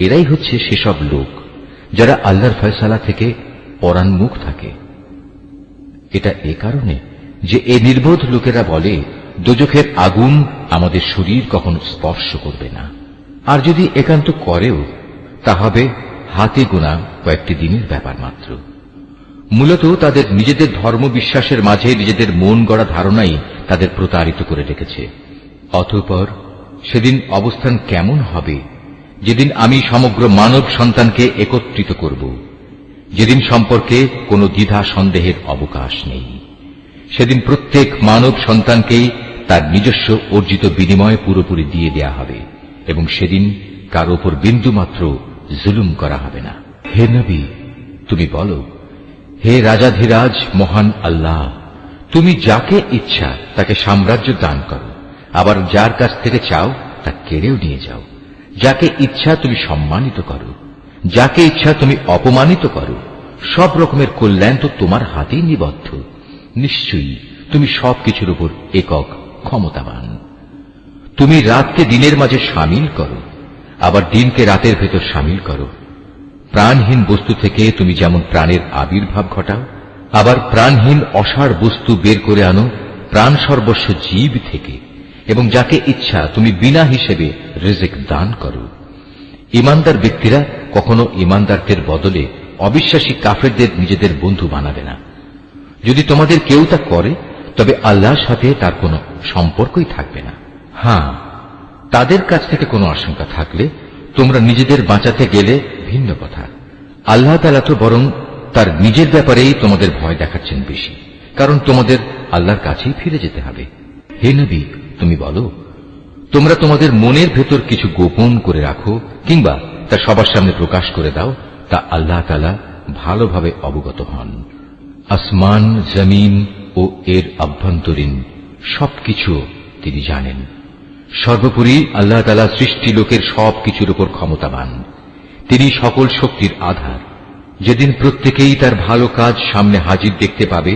এরাই হচ্ছে সেসব লোক যারা আল্লাহর ফয়সালা থেকে পরান্মুখ থাকে। এটা এ কারণে যে এ নির্বোধ লোকেরা বলে, দোজখের আগুন আমাদের শরীর কখনো স্পর্শ করবে না, আর যদি একান্ত করেও তা হবে হাতে গোনা কয়েকটি দিনের ব্যাপার মাত্র। মূলত তাদের নিজেদের ধর্ম বিশ্বাসের মাঝে নিজেদের মন গড়া ধারণাই তাদের প্রতারিত করে রেখেছে। অতঃপর সেদিন অবস্থান কেমন হবে, যেদিন আমি সমগ্র মানব সন্তানকে একত্রিত করব, যেদিন সম্পর্কে কোনো দ্বিধা সন্দেহের অবকাশ নেই। সেদিন প্রত্যেক মানব সন্তানকেই তার নিজস্ব অর্জিত বিনিময় পুরোপুরি দিয়ে দেয়া হবে এবং সেদিন কারো উপর বিন্দুমাত্র জুলুম করা হবে না। হে নবী, তুমি বলো, হে রাজাধিরাজ মহান আল্লাহ, তুমি যাকে ইচ্ছা তাকে সাম্রাজ্য দান করো, আবার যার কাছ থেকে চাও তা কেড়েও নিয়ে যাও। যাকে ইচ্ছা তুমি সম্মানিত করো, যাকে ইচ্ছা তুমি অপমানিত করো। সব রকমের কল্যাণ তো তোমার হাতেই নিবদ্ধ। নিশ্চয়ই তুমি সবকিছুর উপর একক ক্ষমতাবান। তুমি রাতকে দিনের মাঝে শামিল করো, আবার দিনকে রাতের ভেতর শামিল করো। প্রাণহীন বস্তু থেকে তুমি যেমন প্রাণের আবির্ভাব ঘটাও, আবার প্রাণহীন অসাড় বস্তু বের করে আনো প্রাণ সর্বস্ব জীব থেকে, এবং যাকে ইচ্ছা তুমি বিনা হিসেবে রিজিক দান করো। ইমানদার ব্যক্তিরা কখনো ইমানদারদের বদলে অবিশ্বাসী কাফেরদের নিজেদের বন্ধু বানাবে না। যদি তোমাদের কেউ তা করে তবে আল্লাহর সাথে তার কোনো সম্পর্কই থাকবে না। হ্যাঁ, তাদের কাছ থেকে কোনো আশঙ্কা থাকলে তোমরা নিজেদের বাঁচাতে গেলে ভিন্ন কথা। আল্লাহ তাআলা তো বরং তার নিজের ব্যাপারেই তোমাদের ভয় দেখাচ্ছেন বেশি, কারণ তোমাদের আল্লাহর কাছেই ফিরে যেতে হবে। হে নবী, তুমি বলো, তোমরা তোমাদের মনের ভেতর কিছু গোপন করে রাখো কিংবা তা সবার সামনে প্রকাশ করে দাও, তা আল্লাহ তাআলা ভালোভাবে অবগত হন। আসমান, জমিন ও এর আভ্যন্তরীণ সবকিছু তিনি জানেন। সর্বোপরি আল্লাহ তাআলা সৃষ্টি লোকের সবকিছুর উপর ক্ষমতাবান। তিনি সকল শক্তির আধার। যেদিন প্রত্যেকেই তার ভালো কাজ সামনে হাজির দেখতে পাবে,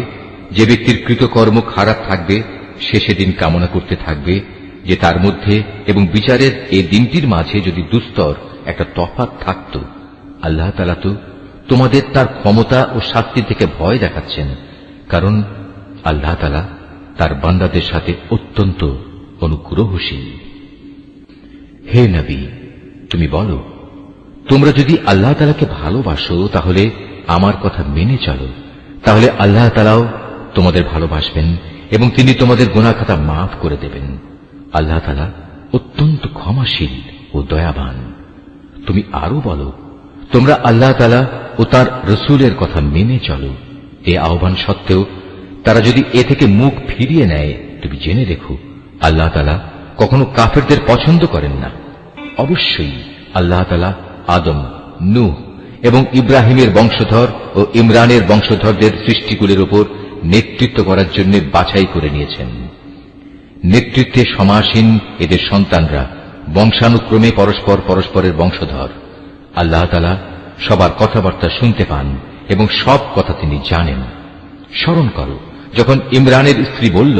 যে ব্যক্তির কৃতকর্ম খারাপ থাকবে সে সেদিন কামনা করতে থাকবে যে তার মধ্যে এবং বিচারের এই দিনটির মাঝে যদি দুস্তর একটা তফাৎ থাকত। আল্লাহ তাআলা তো তোমাদের তার ক্ষমতা ও শাস্তি থেকে ভয় দেখাচ্ছেন, কারণ আল্লাহ তাআলা তার বান্দাদের সাথে অত্যন্ত অনুগ্রহশীল। হে নবী, তুমি বলো, তোমরা যদি আল্লাহ তাআলাকে ভালোবাসো তাহলে আমার কথা মেনে চলো, তাহলে আল্লাহ তাআলাও তোমাদের ভালোবাসবেন এবং তিনি তোমাদের গুনাহ খাতা মাফ করে দেবেন। আল্লাহ তাআলা অত্যন্ত ক্ষমাশীল ও দয়াবান। তুমি আরো বলো, তোমরা আল্লাহ তাআলা ও তার রাসূলের কথা মেনে চলো। এই আহ্বান সত্ত্বেও তারা যদি এ থেকে মুখ ফিরিয়ে নেয়, তুমি জেনে রেখো আল্লাহ তাআলা কখনো কাফেরদের পছন্দ করেন না। অবশ্যই আল্লাহ তাআলা আদম, নূহ এবং ইব্রাহিমের বংশধর ও ইমরানের বংশধরদের সৃষ্টিকুলের উপর নেতৃত্ব করার জন্য বাছাই করে নিয়েছেন। নেতৃত্বে সমাসীন এদের সন্তানরা বংশানুক্রমে পরস্পর পরস্পরের বংশধর। আল্লাহ তাআলা সবার কথাবার্তা শুনতে পান এবং সব কথা তিনি জানেন। স্মরণ করো, যখন ইমরানের স্ত্রী বলল,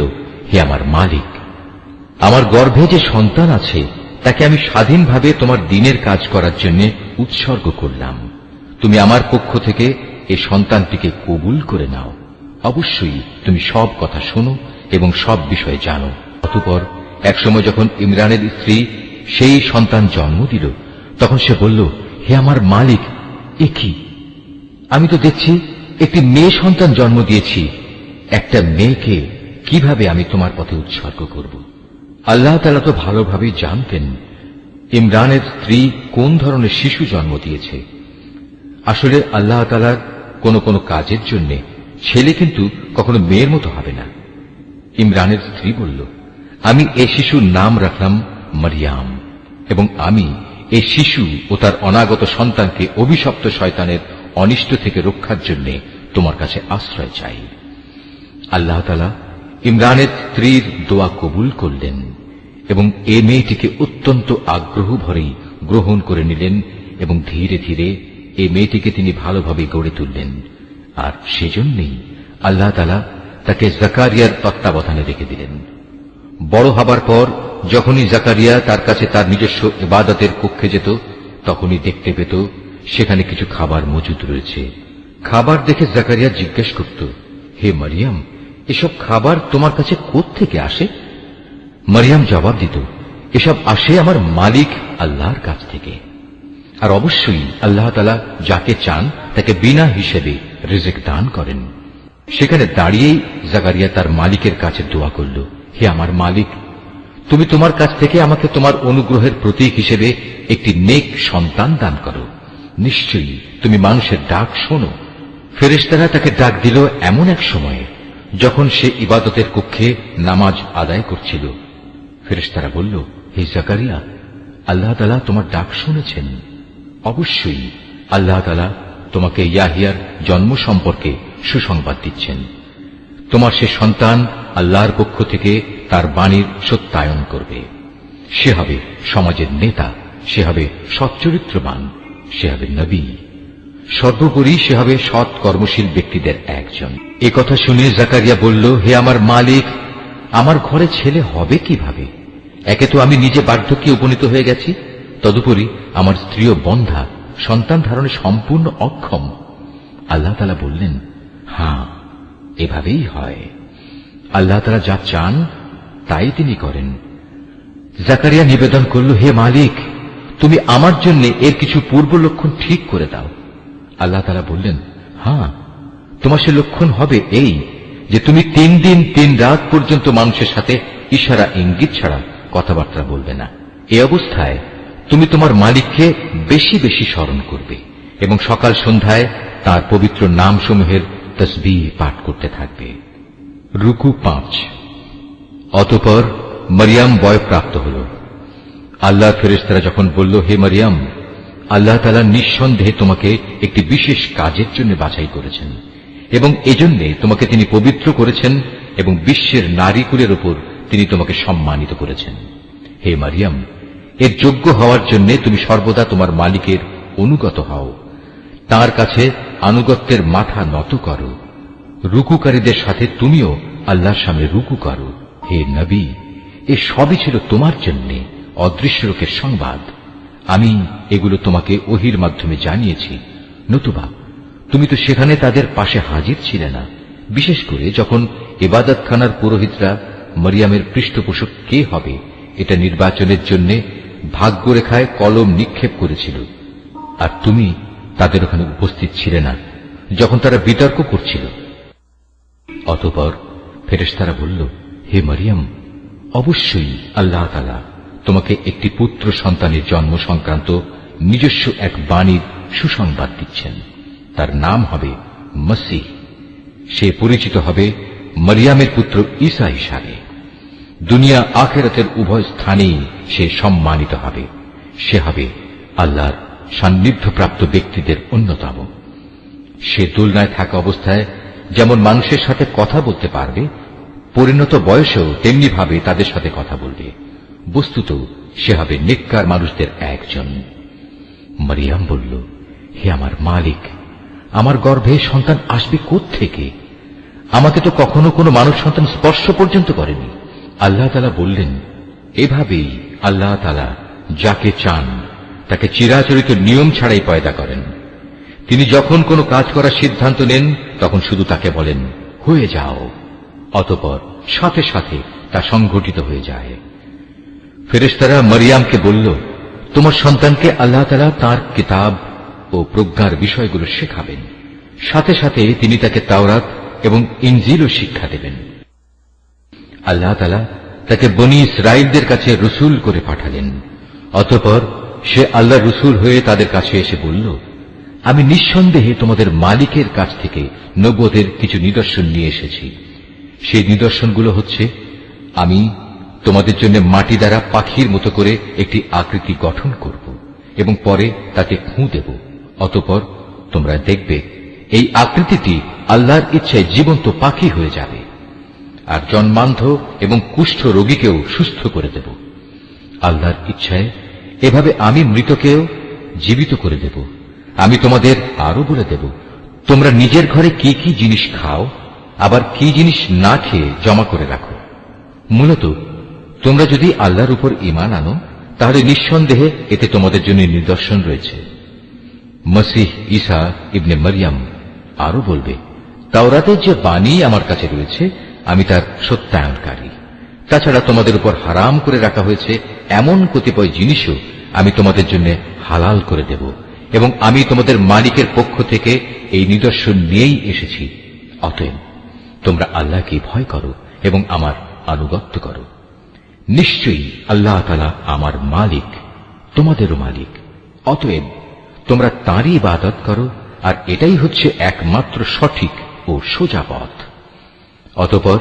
হে আমার মালিক, আমার গর্ভে যে সন্তান আছে তাকে আমি স্বাধীনভাবে তোমার দ্বীনের কাজ করার জন্য উৎসর্গ করলাম। তুমি আমার পক্ষ থেকে এ সন্তানটিকে কবুল করে নাও। অবশ্যই তুমি সব কথা শোনো এবং সব বিষয়ে জানো। অতঃপর একসময় যখন ইমরানের স্ত্রী সেই সন্তান জন্ম দিল, তখন সে বলল, হে আমার মালিক, এ কি? আমি তো দেখছি একটি মেয়ে সন্তান জন্ম দিয়েছি। একটা মেয়েকে কিভাবে আমি তোমার পথে উৎসর্গ করব? আল্লাহ তাআলা তো ভালোভাবেই জানতেন ইমরানের স্ত্রী কোন ধরনের শিশু জন্ম দিয়েছে। আসলে আল্লাহ তাআলার কোন কোন কাজের জন্য ছেলে কিন্তু কখনো মেয়ের মতো হবে না। ইমরানের স্ত্রী বলল, আমি এ শিশুর নাম রাখলাম মারিয়াম, এবং আমি এই শিশু ও তার অনাগত সন্তানকে অভিশপ্ত শয়তানের অনিষ্ট থেকে রক্ষার জন্য তোমার কাছে আশ্রয় চাই। আল্লাহ তাআলা ইমরানের স্ত্রীর দোয়া কবুল করলেন এবং এ মেয়েটিকে অত্যন্ত আগ্রহ ভরেই গ্রহণ করে নিলেন এবং ধীরে ধীরে এই মেয়েটিকে তিনি ভালোভাবে গড়ে তুললেন। আর সেজন্যই আল্লাহ তাআলা তাকে জাকারিয়ার তত্ত্বাবধানে রেখে দিলেন। বড় হবার পর যখনই জাকারিয়া তার কাছে তার নিজস্ব ইবাদতের কক্ষে যেত, তখনই দেখতে পেত সেখানে কিছু খাবার মজুদ রয়েছে। খাবার দেখে জাকারিয়া জিজ্ঞেস করত, হে মারিয়াম, এসব খাবার তোমার কাছে কোত্থেকে আসে? মারিয়াম জবাব দিত, এসব আসে আমার মালিক আল্লাহর কাছ থেকে। আর অবশ্যই আল্লাহ তাআলা যাকে চান তাকে বিনা হিসেবে রিজিক দান করেন। সেখানে দাঁড়িয়েই জাকারিয়া তার মালিকের কাছে দোয়া করল, হে আমার মালিক, তুমি তোমার কাছ থেকে আমাকে তোমার অনুগ্রহের প্রতীক হিসেবে একটি নেক সন্তান দান করো। নিশ্চয়ই তুমি মানুষের ডাক শোনো। ফেরেশতারা তাকে ডাক দিল এমন এক সময়ে যখন সে ইবাদতের কক্ষে নামাজ আদায় করছিল, ফেরেশতারা বলল, হে জাকারিয়া, আল্লাহ তাআলা তোমার ডাক শুনেছেন। অবশ্যই আল্লাহ তাআলা তোমাকে ইয়াহিয়ার জন্ম সম্পর্কে সুসংবাদ দিচ্ছেন। তোমার সে সন্তান আল্লাহর পক্ষ থেকে তার বাণীর সত্যায়ন করবে। সে হবে সমাজের নেতা, সে হবে সচ্চরিত্রবান, সে হবে নবী, সর্বোপরি সে হবে সৎ কর্মশীল ব্যক্তিদের একজন। এ কথা শুনে জাকারিয়া বলল, হে আমার মালিক, আমার ঘরে ছেলে হবে কিভাবে? একে তো আমি নিজে বার্ধক্যে উপনীত হয়ে গেছি, তদুপরি আমার স্ত্রীও বন্ধা, সন্তান ধারণে সম্পূর্ণ অক্ষম। আল্লাহ তাআলা বললেন, হ্যাঁ, এভাবেই হয়। আল্লাহ তাআলা যা চান তাই তিনি করেন। জাকারিয়া নিবেদন করল, হে মালিক, তুমি আমার জন্য এর কিছু পূর্ব লক্ষণ ঠিক করে দাও। আল্লাহ তাআলা বললেন, হ্যাঁ, তোমার সে লক্ষণ হবে এই যে তুমি 3 দিন 3 রাত পর্যন্ত মানুষের সাথে ইশারা ইঙ্গিত ছাড়া কথাবার্তা বলবে না। এই অবস্থায় তুমি তোমার মালিককে বেশি বেশি স্মরণ করবে এবং সকাল সন্ধ্যায় তার পবিত্র নামসমূহের তসবিহ পাঠ করতে থাকবে। রুকু 5। অতঃপর মরিয়ম বয়প্রাপ্ত হল। আল্লাহর ফেরেশতারা যখন বলল, হে মরিয়ম, আল্লাহ তাআলা নিঃসন্দেহে তোমাকে একটি বিশেষ কাজের জন্য বাছাই করেছেন এবং এজন্য তোমাকে তিনি পবিত্র করেছেন এবং বিশ্বের নারীকুলের উপর তিনি তোমাকে সম্মানিত করেছেন। হে মরিয়ম, এর যোগ্য হওয়ার জন্য তুমি সর্বদা তোমার মালিকের অনুগত হও, তার কাছে আনুগত্যের মাথা নত করো। রুকুকারীদের সাথে তুমিও আল্লাহর সামনে রুকু করো। হে নবী, এ সবই ছিল তোমার জন্য অদৃশ্য লোকের সংবাদ। আমি এগুলো তোমাকে ওহির মাধ্যমে জানিয়েছি, নতুবা তুমি তো সেখানে তাদের পাশে হাজির ছিলে না, বিশেষ করে যখন ইবাদতখানার পুরোহিতরা মরিয়মের পৃষ্ঠপোষক কে হবে এটা নির্বাচনের জন্য ভাগ্যরেখায় কলম নিক্ষেপ করেছিল, আর তুমি তাদের ওখানে উপস্থিত ছিলে না যখন তারা বিতর্ক করছিল। অতঃপর ফেরেশতারা বলল, হে মরিয়ম, অবশ্যই আল্লাহ তাআলা তোমাকে একটি পুত্র সন্তানের জন্ম সংক্রান্ত নিজস্ব এক বাণীর সুসংবাদ দিচ্ছেন। তার নাম হবে মসীহ। সে পরিচিত হবে মরিয়মের পুত্র ঈসা হিসাবে। দুনিয়া আখিরাতের উভয় স্থানেই সে সম্মানিত হবে। সে হবে আল্লাহর সান্নিধ্যপ্রাপ্ত ব্যক্তিদের অন্যতম। সে দোলনায় থাকা অবস্থায় যেমন মানুষের সাথে কথা বলতে পারবে, পরিণত বয়সেও তেমনি ভাবে তাদের সাথে কথা বলবে। বস্তুত সে হবে নেককার মানুষদের একজন। মরিয়ম বলল, হে আমার মালিক, আমার গর্ভে সন্তান আসবে কোত্থেকে? আমাকে তো কখনো কোনো মানুষ সন্তান স্পর্শ পর্যন্ত করেনি। আল্লাহ তাআলা বললেন, এভাবেই আল্লাহ তাআলা যাকে চান তাকে চিরাচরিত নিয়ম ছাড়াই পয়দা করেন। তিনি যখন কোনো কাজ করার সিদ্ধান্ত নেন তখন শুধু তাকে বলেন, হয়ে যাও, অতঃপর সাথে সাথে তা সংঘটিত হয়ে যায়। ফেরেশতারা মরিয়মকে বলল, তোমার সন্তানকে আল্লাহ তাআলা তাঁর কিতাব ও প্রজ্ঞার বিষয়গুলো শেখাবেন, সাথে সাথে তিনি তাকে তাওরাত এবং ইনজিলও শিক্ষা দেবেন। আল্লাহ তাআলা তাকে বনী ইসরাইলদের কাছে রসুল করে পাঠালেন। অতঃপর সে আল্লাহর রসুল হয়ে তাদের কাছে এসে বলল, আমি নিঃসন্দেহে তোমাদের মালিকের কাছ থেকে নবুয়তের কিছু নিদর্শন নিয়ে এসেছি। সেই নিদর্শনগুলো হচ্ছে, আমি তোমাদের জন্য মাটি দ্বারা পাখির মতো করে একটি আকৃতি গঠন করব এবং পরে তাতে খুঁ দেব। অতঃপর তোমরা দেখবে এই আকৃতিটি আল্লাহর ইচ্ছায় জীবন্ত পাখি হয়ে যাবে, আর জন্মান্ধ এবং কুষ্ঠ রোগীকেও সুস্থ করে দেব। আল্লাহর ইচ্ছায় এভাবে আমি মৃতকেও জীবিত করে দেব। আমি তোমাদের আরো বলে দেব, তোমরা নিজের ঘরে কি কি জিনিস খাও, আবার কি জিনিস না খেয়ে জমা করে রাখো। মূলত তোমরা যদি আল্লাহর উপর ঈমান আনো তাহলে নিঃসন্দেহে এতে তোমাদের জন্য নিদর্শন রয়েছে। মসীহ ঈসা ইবনে মরিয়ম আরো বলবে, তাওরাতের যে বাণী আমার কাছে রয়েছে আমি তার সত্যায়নকারী। তাছাড়া তোমাদের উপর হারাম করে রাখা হয়েছে এমন কতিপয় জিনিসও আমি তোমাদের জন্য হালাল করে দেব, এবং আমি তোমাদের মালিকের পক্ষ থেকে এই নিদর্শন নিয়েই এসেছি। অতএব তোমরা আল্লাহকে ভয় করো এবং আমার আনুগত্য করো। নিশ্চয়ই আল্লাহ তাআলা আমার মালিক, তোমাদেরও মালিক। অতএব তোমরা তাঁরই ইবাদত করো, আর এটাই হচ্ছে একমাত্র সঠিক ও সোজা পথ। অতঃপর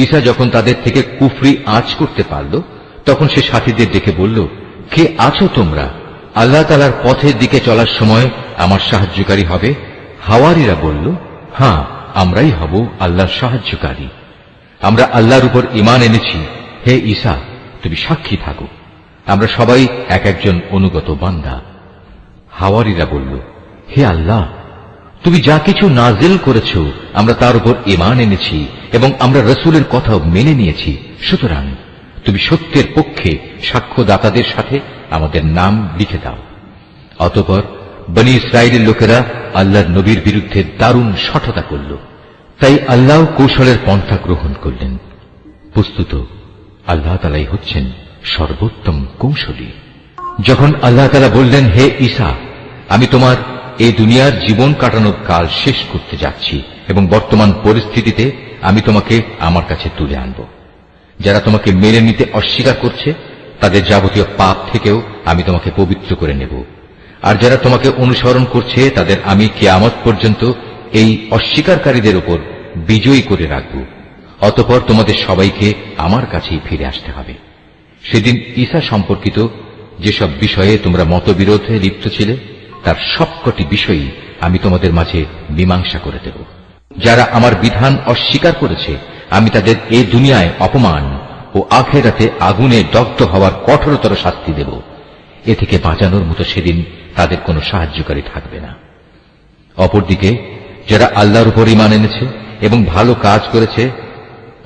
ঈসা যখন তাদের থেকে কুফরি আঁচ করতে পারল, তখন সে সাথীদের ডেকে বলল, কে আছো তোমরা? আল্লাহ তাআলার পথের দিকে চলার সময় আমার সাহায্যকারী হবে? হাওয়ারীরা বলল, হ্যাঁ, আমরাই হব আল্লাহর সাহায্যকারী। আমরা আল্লাহর উপর ঈমান এনেছি। হে ঈসা, তুমি সাক্ষী থাকো, আমরা সবাই এক একজন অনুগত বান্দা। হাওয়ারীরা বলল, হে আল্লাহ, তুমি যা কিছু নাজিল করেছ আমরা তার উপর ঈমান এনেছি এবং আমরা রাসূলের কথাও মেনে নিয়েছি, সুতরাং তুমি সত্যের পক্ষে সাক্ষ্যদাতাদের সাথে আমাদের নাম লিখে দাও। অতঃপর বনী ইসরায়েলের লোকেরা আল্লাহর নবীর বিরুদ্ধে দারুণ শঠতা করল, তাই আল্লাহ কৌশলের পন্থা গ্রহণ করলেন। বস্তুত আল্লাহ তাআলাই হচ্ছেন সর্বোত্তম কৌশলী। যখন আল্লাহ তাআলা বললেন, হে ঈসা, আমি তোমার এই দুনিয়ার জীবন কাটানোর কাল শেষ করতে যাচ্ছি এবং বর্তমান পরিস্থিতিতে আমি তোমাকে আমার কাছে তুলে আনব। যারা তোমাকে মেনে নিতে অস্বীকার করছে তাদের যাবতীয় পাপ থেকেও আমি তোমাকে পবিত্র করে নেব, আর যারা তোমাকে অনুসরণ করছে তাদের আমি কিয়ামত পর্যন্ত এই অস্বীকারীদের উপর বিজয়ী করে রাখব। অতঃপর তোমাদের সবাইকে আমার কাছেই ফিরে আসতে হবে। সেদিন ঈসা সম্পর্কিত যেসব বিষয়ে তোমরা মতবিরোধে লিপ্ত ছিলে তার সবকটি বিষয়ই আমি তোমাদের মাঝে মীমাংসা করে দেব। যারা আমার বিধান অস্বীকার করেছে আমি তাদের এই দুনিয়ায় অপমান ও আখিরাতে আগুনে দগ্ধ হওয়ার কঠোরতর শাস্তি দেব। এ থেকে বাঁচানোর মতো সেদিন তাদের কোনো সাহায্যকারী থাকবে না। অপরদিকে যারা আল্লাহর উপর ঈমান এনেছে এবং ভালো কাজ করেছে,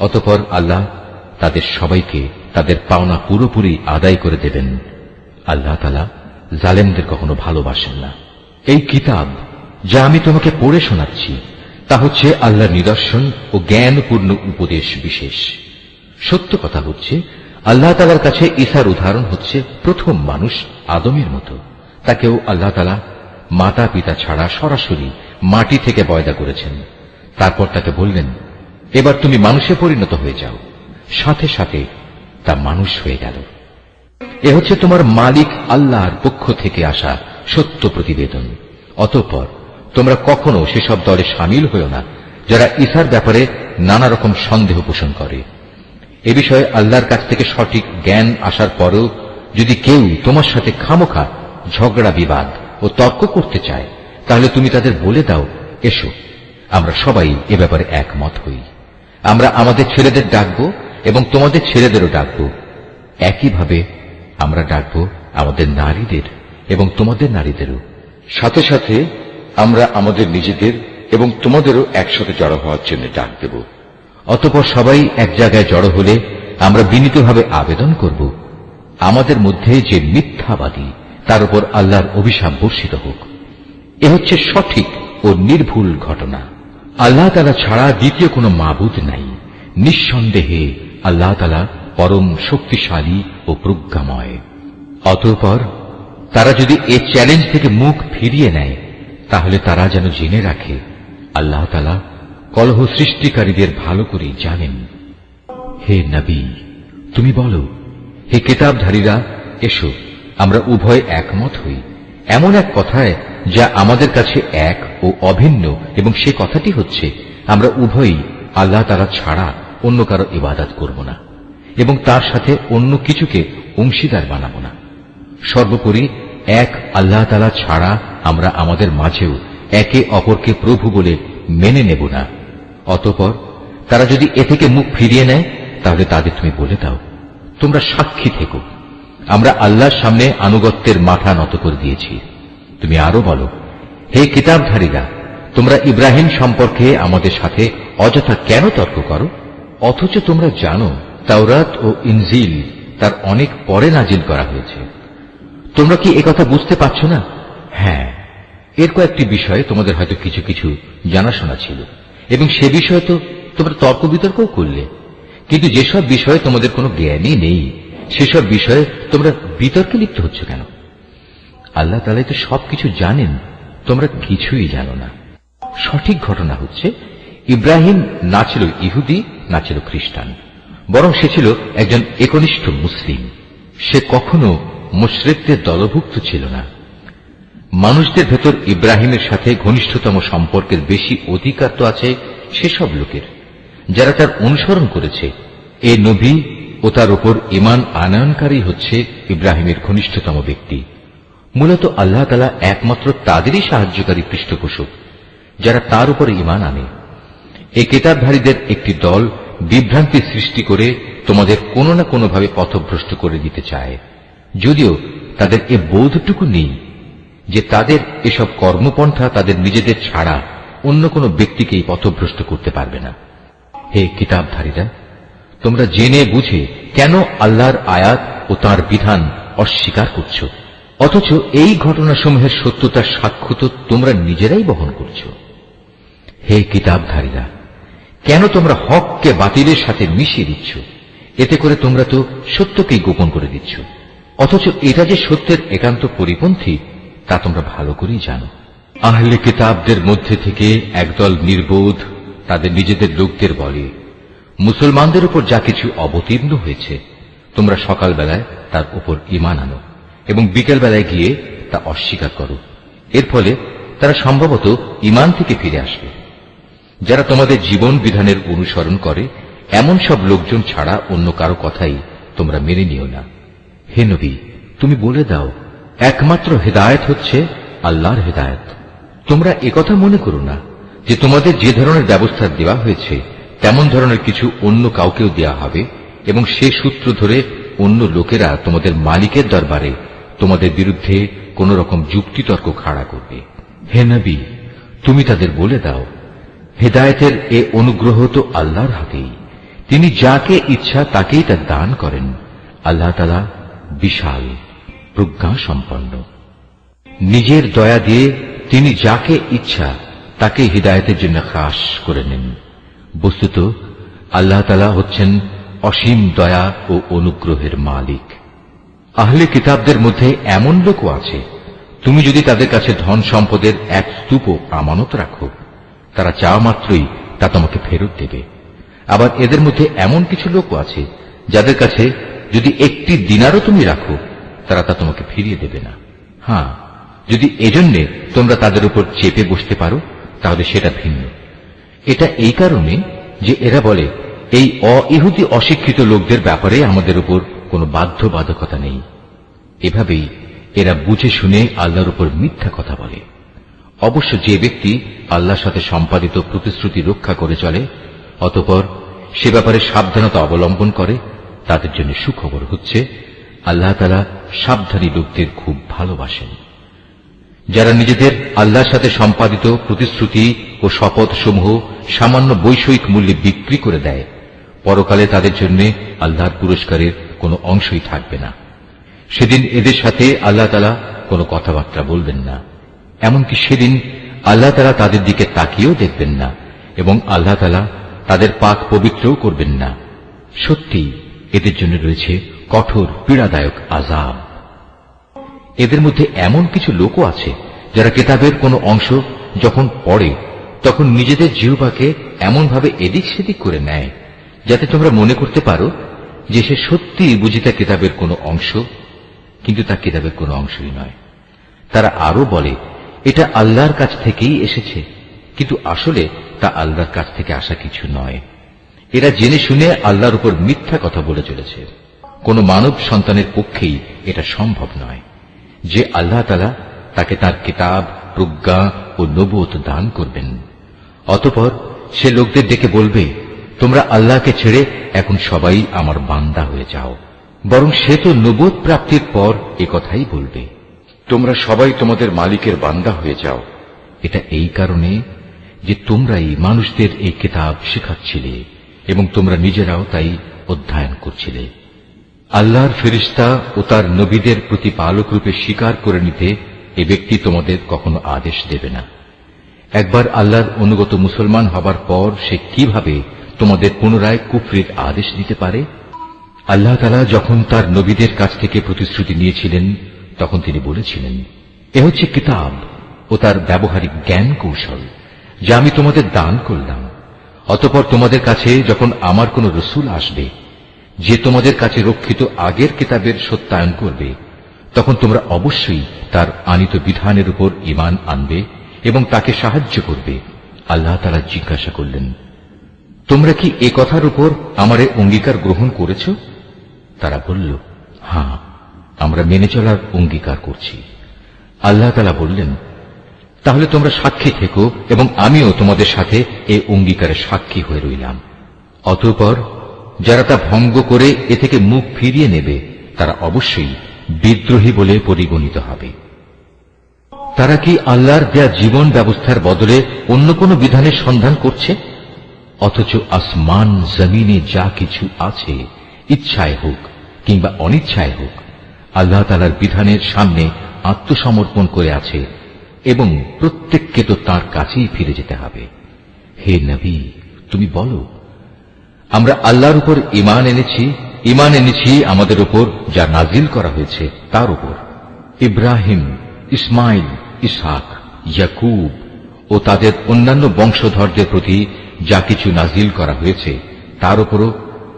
অতঃপর আল্লাহ তাদের সবাইকে তাদের পাওনা পুরোপুরি আদায় করে দেবেন। আল্লাহ তাআলা জালেমদের কখনো ভালোবাসেন না। এই কিতাব যা আমি তোমাকে পড়ে শোনাচ্ছি তা হচ্ছে আল্লাহর নিদর্শন ও জ্ঞানপূর্ণ উপদেশ বিশেষ। সত্য কথা হচ্ছে আল্লাহ তাআলার কাছে ঈসার উদাহরণ হচ্ছে প্রথম মানুষ আদমের মতো। তাকেও আল্লাহ তাআলা মাতা পিতা ছাড়া সরাসরি মাটি থেকে পয়দা করেছেন। তারপর তাকে বললেন, এবার তুমি মানুষে পরিণত হয়ে যাও। সাথে সাথে তা মানুষ হয়ে গেল। এ হচ্ছে তোমার মালিক আল্লাহর পক্ষ থেকে আসা সত্য প্রতিবেদন। অতঃপর তোমরা কখনো সেসব দলে সামিল হও না যারা ঈসার ব্যাপারে নানা রকম সন্দেহ পোষণ করে। এ বিষয়ে আল্লাহর কাছ থেকে সঠিক জ্ঞান আসার পরেও যদি কেউ তোমার সাথে খামোখা ঝগড়া বিবাদ ও তর্ক করতে চায়, তাহলে তুমি তাদের বলে দাও, এসো আমরা সবাই এ ব্যাপারে একমত হই। আমরা আমাদের ছেলেদের ডাকবো এবং তোমাদের ছেলেদেরও ডাকবো, একইভাবে আমরা ডাকবো আমাদের নারীদের এবং তোমাদের নারীদেরও। সাথে সাথে আমরা আমাদের নিজেদের এবং তোমাদেরও একসাথে জড়ো হওয়ার জন্য ডাক দেব। অতঃপর সবাই এক জায়গায় জড়ো হলে আমরা বিনীতভাবে আবেদন করব, আমাদের মধ্যে যে মিথ্যাবাদী তার উপর আল্লাহর অভিশাপ বর্ষিত হোক। এ হচ্ছে সঠিক ও নির্ভুল ঘটনা। আল্লাহ তাআলা ছাড়া দ্বিতীয় কোনো মাবুদ নাই। নিঃসন্দেহে আল্লাহ তাআলা পরম শক্তিশালী ও প্রজ্ঞাময়। অতঃপর তারা যদি এ চ্যালেঞ্জ থেকে মুখ ফিরিয়ে নেয়, তাহলে তারা যেন জেনে রাখে আল্লাহ তাআলা কলহ সৃষ্টিকারীদের ভালো করেই জানেন। হে নবী, তুমি বলো, হে কিতাবধারীরা, এসো আমরা উভয় একমত হই এমন এক কথায় যা আমাদের কাছে এক ও অভিন্ন, এবং সে কথাটি হচ্ছে আমরা উভয়ই আল্লাহ তাআলা ছাড়া অন্য কারো ইবাদত করব না এবং তার সাথে অন্য কিছুকে অংশীদার বানাব না। সর্বোপরি এক আল্লাহ তাআলা ছাড়া আমরা আমাদের মাঝেও একে অপরকে প্রভু বলে মেনে নেব না। অতঃপর তারা যদি এ থেকে মুখ ফিরিয়ে নেয়, তাহলে তাদের তুমি বলে দাও, তোমরা সাক্ষী থেকো, আমরা আল্লাহর সামনে আনুগত্যের মাথা নত করে দিয়েছি। তুমি আরো বলো, হে কিতাবধারীরা, তোমরা ইব্রাহিম সম্পর্কে আমাদের সাথে অযথা কেন তর্ক করো, অথচ তোমরা জানো তাওরাত ও ইনজিল তার অনেক পরে নাজিল করা হয়েছে। তোমরা কি একথা বুঝতে পারছ না? হ্যাঁ, এর কয়েকটি বিষয়ে তোমাদের হয়তো কিছু কিছু জানাশোনা ছিল এবং সে বিষয়ে তো তোমরা তর্ক বিতর্কও করলে, কিন্তু যেসব বিষয়ে তোমাদের কোনো জ্ঞানই নেই সেসব বিষয়ে তোমরা বিতর্কে লিপ্ত হচ্ছ কেন? আল্লাহ তাআলা তো সবকিছু জানেন, তোমরা কিছুই জানো না। সঠিক ঘটনা হচ্ছে ইব্রাহিম না ছিল ইহুদি না ছিল খ্রিস্টান, বরং সে ছিল একজন একনিষ্ঠ মুসলিম। সে কখনো মুশরিকদের দলভুক্ত ছিল না। মানুষদের ভেতর ইব্রাহিমের সাথে ঘনিষ্ঠতম সম্পর্কের বেশি অধিকার তো আছে সেসব লোকের যারা তার অনুসরণ করেছে। এ নবী ও তার উপর ঈমান আনয়নকারী হচ্ছে ইব্রাহিমের ঘনিষ্ঠতম ব্যক্তি। মূলত আল্লাহ তাআলা একমাত্র তাদেরই সাহায্যকারী পৃষ্ঠপোষক যারা তার উপর ঈমান আনে। এই কিতাবধারীদের একটি দল বিভ্রান্তি সৃষ্টি করে তোমাদের কোনো না কোনোভাবে পথভ্রষ্ট করে দিতে চায়, যদিও তাদের এ বোধটুকু নেই যে তাদের এসব কর্মপন্থা তাদের নিজেদের ছাড়া অন্য কোনো ব্যক্তিকেই পথভ্রষ্ট করতে পারবে না। হে কিতাবধারীরা, তোমরা জেনে বুঝে কেন আল্লাহর আয়াত ও তাঁর বিধান অস্বীকার করছ, অথচ এই ঘটনাসমূহের সত্যতার সাক্ষ্য তো তোমরা নিজেরাই বহন করছ। হে কিতাবধারীরা, কেন তোমরা হককে বাতিলের সাথে মিশিয়ে দিচ্ছ? এতে করে তোমরা তো সত্যকেই গোপন করে দিচ্ছ, অথচ এটা যে সত্যের একান্ত পরিপন্থী তা তোমরা ভালো করেই জানো। আহলে কিতাবদের মধ্যে থেকে একদল নির্বোধ তাদের নিজেদের লোকদের বলে, মুসলমানদের উপর যা কিছু অবতীর্ণ হয়েছে তোমরা সকালবেলায় তার উপর ঈমান আনো এবং বিকেলবেলায় গিয়ে তা অস্বীকার করো। এর ফলে তারা সম্ভবত ঈমান থেকে ফিরে আসবে। যারা তোমাদের জীবন বিধানের অনুসরণ করে এমন সব লোকজন ছাড়া অন্য কারো কথাই তোমরা মেনে নিও না। হে নবী, তুমি বলে দাও, একমাত্র হেদায়েত হচ্ছে আল্লাহর হেদায়েত। তোমরা একথা মনে করো না যে তোমাদের যে ধরনের ব্যবস্থা দেওয়া হয়েছে তেমন ধরনের কিছু অন্য কাউকেও দেওয়া হবে এবং সে সূত্র ধরে অন্য লোকেরা তোমাদের মালিকের দরবারে তোমাদের বিরুদ্ধে কোন রকম যুক্তিতর্ক খাড়া করবে। হে নবী, তুমি তাদের বলে দাও, হেদায়েতের এ অনুগ্রহ তো আল্লাহর হাতেই। তিনি যাকে ইচ্ছা তাকেই তা দান করেন। আল্লাহ তাআলা বিশাল প্রজ্ঞা সম্পন্ন। নিজের দয়া দিয়ে তিনি যাকে ইচ্ছা তাকে হিদায়াতের জন্য খাস করে নেন। বস্তুত আল্লাহ তাআলা হচ্ছেন অসীম দয়া ও অনুগ্রহের মালিক। আহলে কিতাবদের মধ্যে এমন লোকও আছে, তুমি যদি তাদের কাছে ধন সম্পদের এক স্তূপও আমানত রাখো, তারা চাওয়া মাত্রই তা তোমাকে ফেরত দেবে। আবার এদের মধ্যে এমন কিছু লোকও আছে যাদের কাছে যদি একটি দিনারও তুমি রাখো, তারা তা তোমাকে ফিরিয়ে দেবে না। হ্যাঁ, যদি এজন্যে তোমরা তাদের উপর চেপে বসতে পারো তাহলে সেটা ভিন্ন। এটা এই কারণে যে এরা বলে, এই অইহুদি অশিক্ষিত লোকদের ব্যাপারে আমাদের উপর কোনো বাধ্যবাধকতা নেই। এভাবেই এরা বুঝে শুনে আল্লাহর উপর মিথ্যা কথা বলে। অবশ্য যে ব্যক্তি আল্লাহর সাথে সম্পাদিত প্রতিশ্রুতি রক্ষা করে চলে, অতঃপর সে ব্যাপারে সাবধানতা অবলম্বন করে, তাদের জন্য সুখবর হচ্ছে আল্লাহ তাআলা সাবধানী লোকদের খুব ভালোবাসেন। যারা নিজেদের আল্লাহর সাথে সম্পাদিত প্রতিশ্রুতি ও শপথ সমূহ সামান্য বৈষয়িক মূল্যে বিক্রি করে দেয়, পরকালে তাদের জন্য আল্লাহর পুরস্কারের কোনো অংশই থাকবে না। সেদিন এদের সাথে আল্লাহ তাআলা কোনো কথাবার্তা বলবেন না, এমনকি সেদিন আল্লাহ তাআলা তাদের দিকে তাকিয়েও দেখবেন না এবং আল্লাহ তাআলা তাদের পাক পবিত্রও করবেন না। সত্যি এদের জন্য রয়েছে কঠোর পীড়াদায়ক আযাব। এদের মধ্যে এমন কিছু লোকও আছে যারা কিতাবের কোনো অংশ যখন পড়ে তখন নিজেদের জিহ্বাকে এমনভাবে এদিক সেদিক করে নেয় যাতে তোমরা মনে করতে পারো যে সে সত্যি বুঝি তা কিতাবের কোনো অংশ, কিন্তু তা কিতাবের কোনো অংশই নয়। তারা আরো বলে, এটা আল্লাহর কাছ থেকেই এসেছে, কিন্তু আসলে তা আল্লাহর কাছ থেকে আসা কিছু নয়। এরা জেনে শুনে আল্লাহর উপর মিথ্যা কথা বলে চলেছে। কোন মানব সন্তানের পক্ষেই এটা সম্ভব নয় যে আল্লাহ তাআলা তাকে তার কিতাব, প্রজ্ঞা ও নবুয়ত দান করবেন। অতঃপর সে লোকদের ডেকে বলবে, তোমরা আল্লাহকে ছেড়ে এখন সবাই আমার বান্দা হয়ে যাও। বরং সে তো নবুয়ত প্রাপ্তির পর একথাই বলবে, তোমরা সবাই তোমাদের মালিকের বান্দা হয়ে যাও। এটা এই কারণে যে তোমরাই মানুষদের এই কিতাব শেখাচ্ছিলে এবং তোমরা নিজেরাও তাই অধ্যয়ন করছিলে। আল্লাহর ফেরেশতা ও তার নবীদের প্রতিপালক রূপে স্বীকার করে নিতে এ ব্যক্তি তোমাদের কখনো আদেশ দেবে না। একবার আল্লাহর অনুগত মুসলমান হবার পর সে কিভাবে তোমাদের পুনরায় কুফরির আদেশ দিতে পারে? আল্লাহ তাআলা যখন তার নবীদের কাছ থেকে প্রতিশ্রুতি নিয়েছিলেন তখন তিনি বলেছিলেন, এ হচ্ছে কিতাব ও তার ব্যবহারিক জ্ঞান কৌশল যা আমি তোমাদের দান করলাম। অতঃপর তোমাদের কাছে যখন আমার কোন রসূল আসবে যে তোমাদের কাছে রক্ষিত আগের কিতাবের সত্যায়ন করবে, তখন তোমরা অবশ্যই তার আনিত বিধানের উপর ঈমান আনবে এবং তাকে সাহায্য করবে। আল্লাহ তাআলা জিজ্ঞাসা করলেন, তোমরা কি এ কথার উপর আমারে অঙ্গীকার গ্রহণ করেছ? তারা বলল, হ্যাঁ, আমরা মেনে চলার অঙ্গীকার করছি। আল্লাহ তাআলা বললেন, তাহলে তোমরা সাক্ষী থেকো এবং আমিও তোমাদের সাথে এ অঙ্গীকারে সাক্ষী হয়ে রইলাম। অতঃপর যারা তা ভঙ্গ করে এ থেকে মুখ ফিরিয়ে নেবে তারা অবশ্যই বিদ্রোহী বলে পরিগণিত হবে। তারা কি আল্লাহর দেয়া জীবন ব্যবস্থার বদলে অন্য কোন বিধানের সন্ধান করছে? অথচ আসমান জমিনে যা কিছু আছে, ইচ্ছায় হোক কিংবা অনিচ্ছায় হোক, আল্লাহ তাআলার বিধানের সামনে আত্মসমর্পণ করে আছে এবং প্রত্যেককে তো তার কাছেই ফিরে যেতে হবে। হে নবী, তুমি বলো, আমরা আল্লাহর উপর ঈমান এনেছি আমাদের উপর যা নাজিল করা হয়েছে তার উপর। ইব্রাহিম, ইসমাইল, ইসহাক, ইয়াকুব ও তাদের অন্যান্য বংশধরদের প্রতি যা কিছু নাজিল করা হয়েছে তার উপরও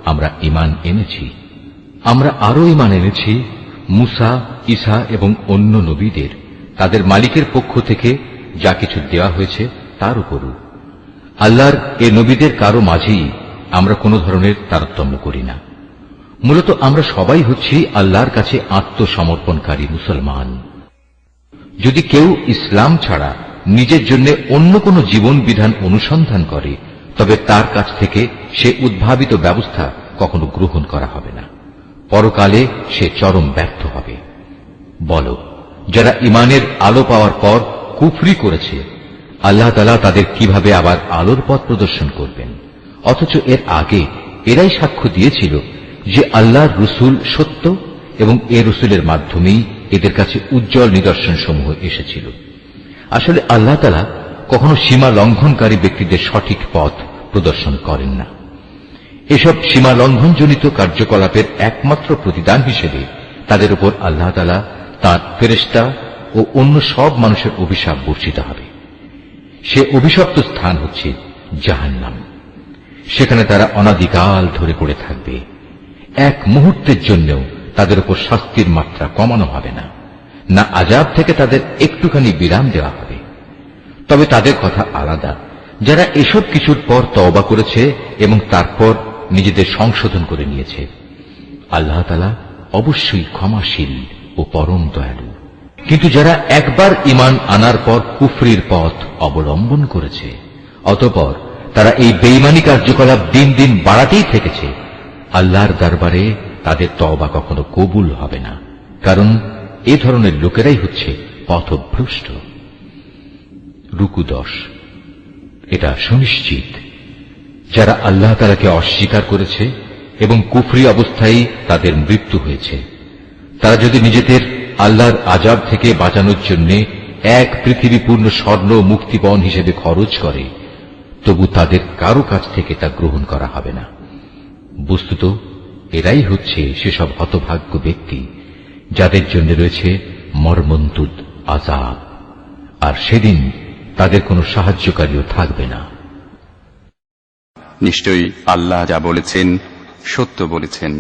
আমরা ঈমান এনেছি। আমরা আরো ঈমান এনেছি মুসা, ঈসা এবং অন্য নবীদের তাদের মালিকের পক্ষ থেকে যা কিছু দেওয়া হয়েছে তার উপরও। আল্লাহর এ নবীদের কারো মাঝেই আমরা কোন ধরনের তারতম্য করি না। মূলত আমরা সবাই হচ্ছি আল্লাহর কাছে আত্মসমর্পণকারী মুসলমান। যদি কেউ ইসলাম ছাড়া নিজের জন্য অন্য কোন জীবন বিধান অনুসন্ধান করে তবে তার কাছ থেকে সে উদ্ভাবিত ব্যবস্থা কখনো গ্রহণ করা হবে না। পরকালে সে চরম ব্যর্থ হবে। বলো, যারা ঈমানের আলো পাওয়ার পর কুফরি করেছে, আল্লাহ তাআলা তাদের কিভাবে আবার আলোর পথ প্রদর্শন করবেন? অথচ এর আগে এরাই সাক্ষ্য দিয়েছিল যে আল্লাহর রসুল সত্য এবং এ রসুলের মাধ্যমেই এদের কাছে উজ্জ্বল নিদর্শন সমূহ এসেছিল। আসলে আল্লাহ তাআলা কখনো সীমা লঙ্ঘনকারী ব্যক্তিদের সঠিক পথ প্রদর্শন করেন না। এসব সীমা লঙ্ঘনজনিত কার্যকলাপের একমাত্র প্রতিদান হিসেবে তাদের উপর আল্লাহ তাআলা তাঁর ফেরেশতা ও অন্য সব মানুষের অভিশাপ বর্ষিত হবে। সে অভিশপ্ত স্থান হচ্ছে জাহান্নাম। সেখানে তারা অনাদিকাল ধরে পড়ে থাকবে। এক মুহূর্তের জন্যও তাদের উপর শাস্তির মাত্রা কমানো হবে না, না আযাব থেকে তাদের একটুখানি বিরাম দেওয়া হবে। তবে তাদের কথা আলাদা, যারা এসব কিছুর পর তওবা করেছে এবং তারপর নিজেদের সংশোধন করে নিয়েছে। আল্লাহ তাআলা অবশ্যই ক্ষমাশীল ও পরম দয়ালু। কিন্তু যারা একবার ঈমান আনার পর কুফরির পথ অবলম্বন করেছে, অতঃপর তারা এই বেঈমানি কার্যকলাপ দিন দিন বাড়াতেই থেকেছে, আল্লাহর দরবারে তাদের তওবা কখনো কবুল হবে না, কারণ এ ধরনের লোকেরাই হচ্ছে পথভ্রষ্ট। রুকু 10। এটা সুনিশ্চিত, যারা আল্লাহ তাআলাকে অস্বীকার করেছে এবং কুফরি অবস্থায় তাদের মৃত্যু হয়েছে, তারা যদি নিজেদের আল্লাহর আযাব থেকে বাঁচানোর জন্য এক পৃথিবী পূর্ণ স্বর্ণ মুক্তিপণ হিসেবে খরচ করে, তবু তাদের কারো কাছ থেকে তা গ্রহণ করা হবে না। বস্তুত এরাই হচ্ছে সেসব হতভাগ্য ব্যক্তি যাদের জন্য রয়েছে মর্মন্তুদ আযাব, আর সেদিন তাদের কোনো সাহায্যকারীও থাকবে না। নিশ্চয়ই আল্লাহ যা বলেছেন সত্য বলেছেন।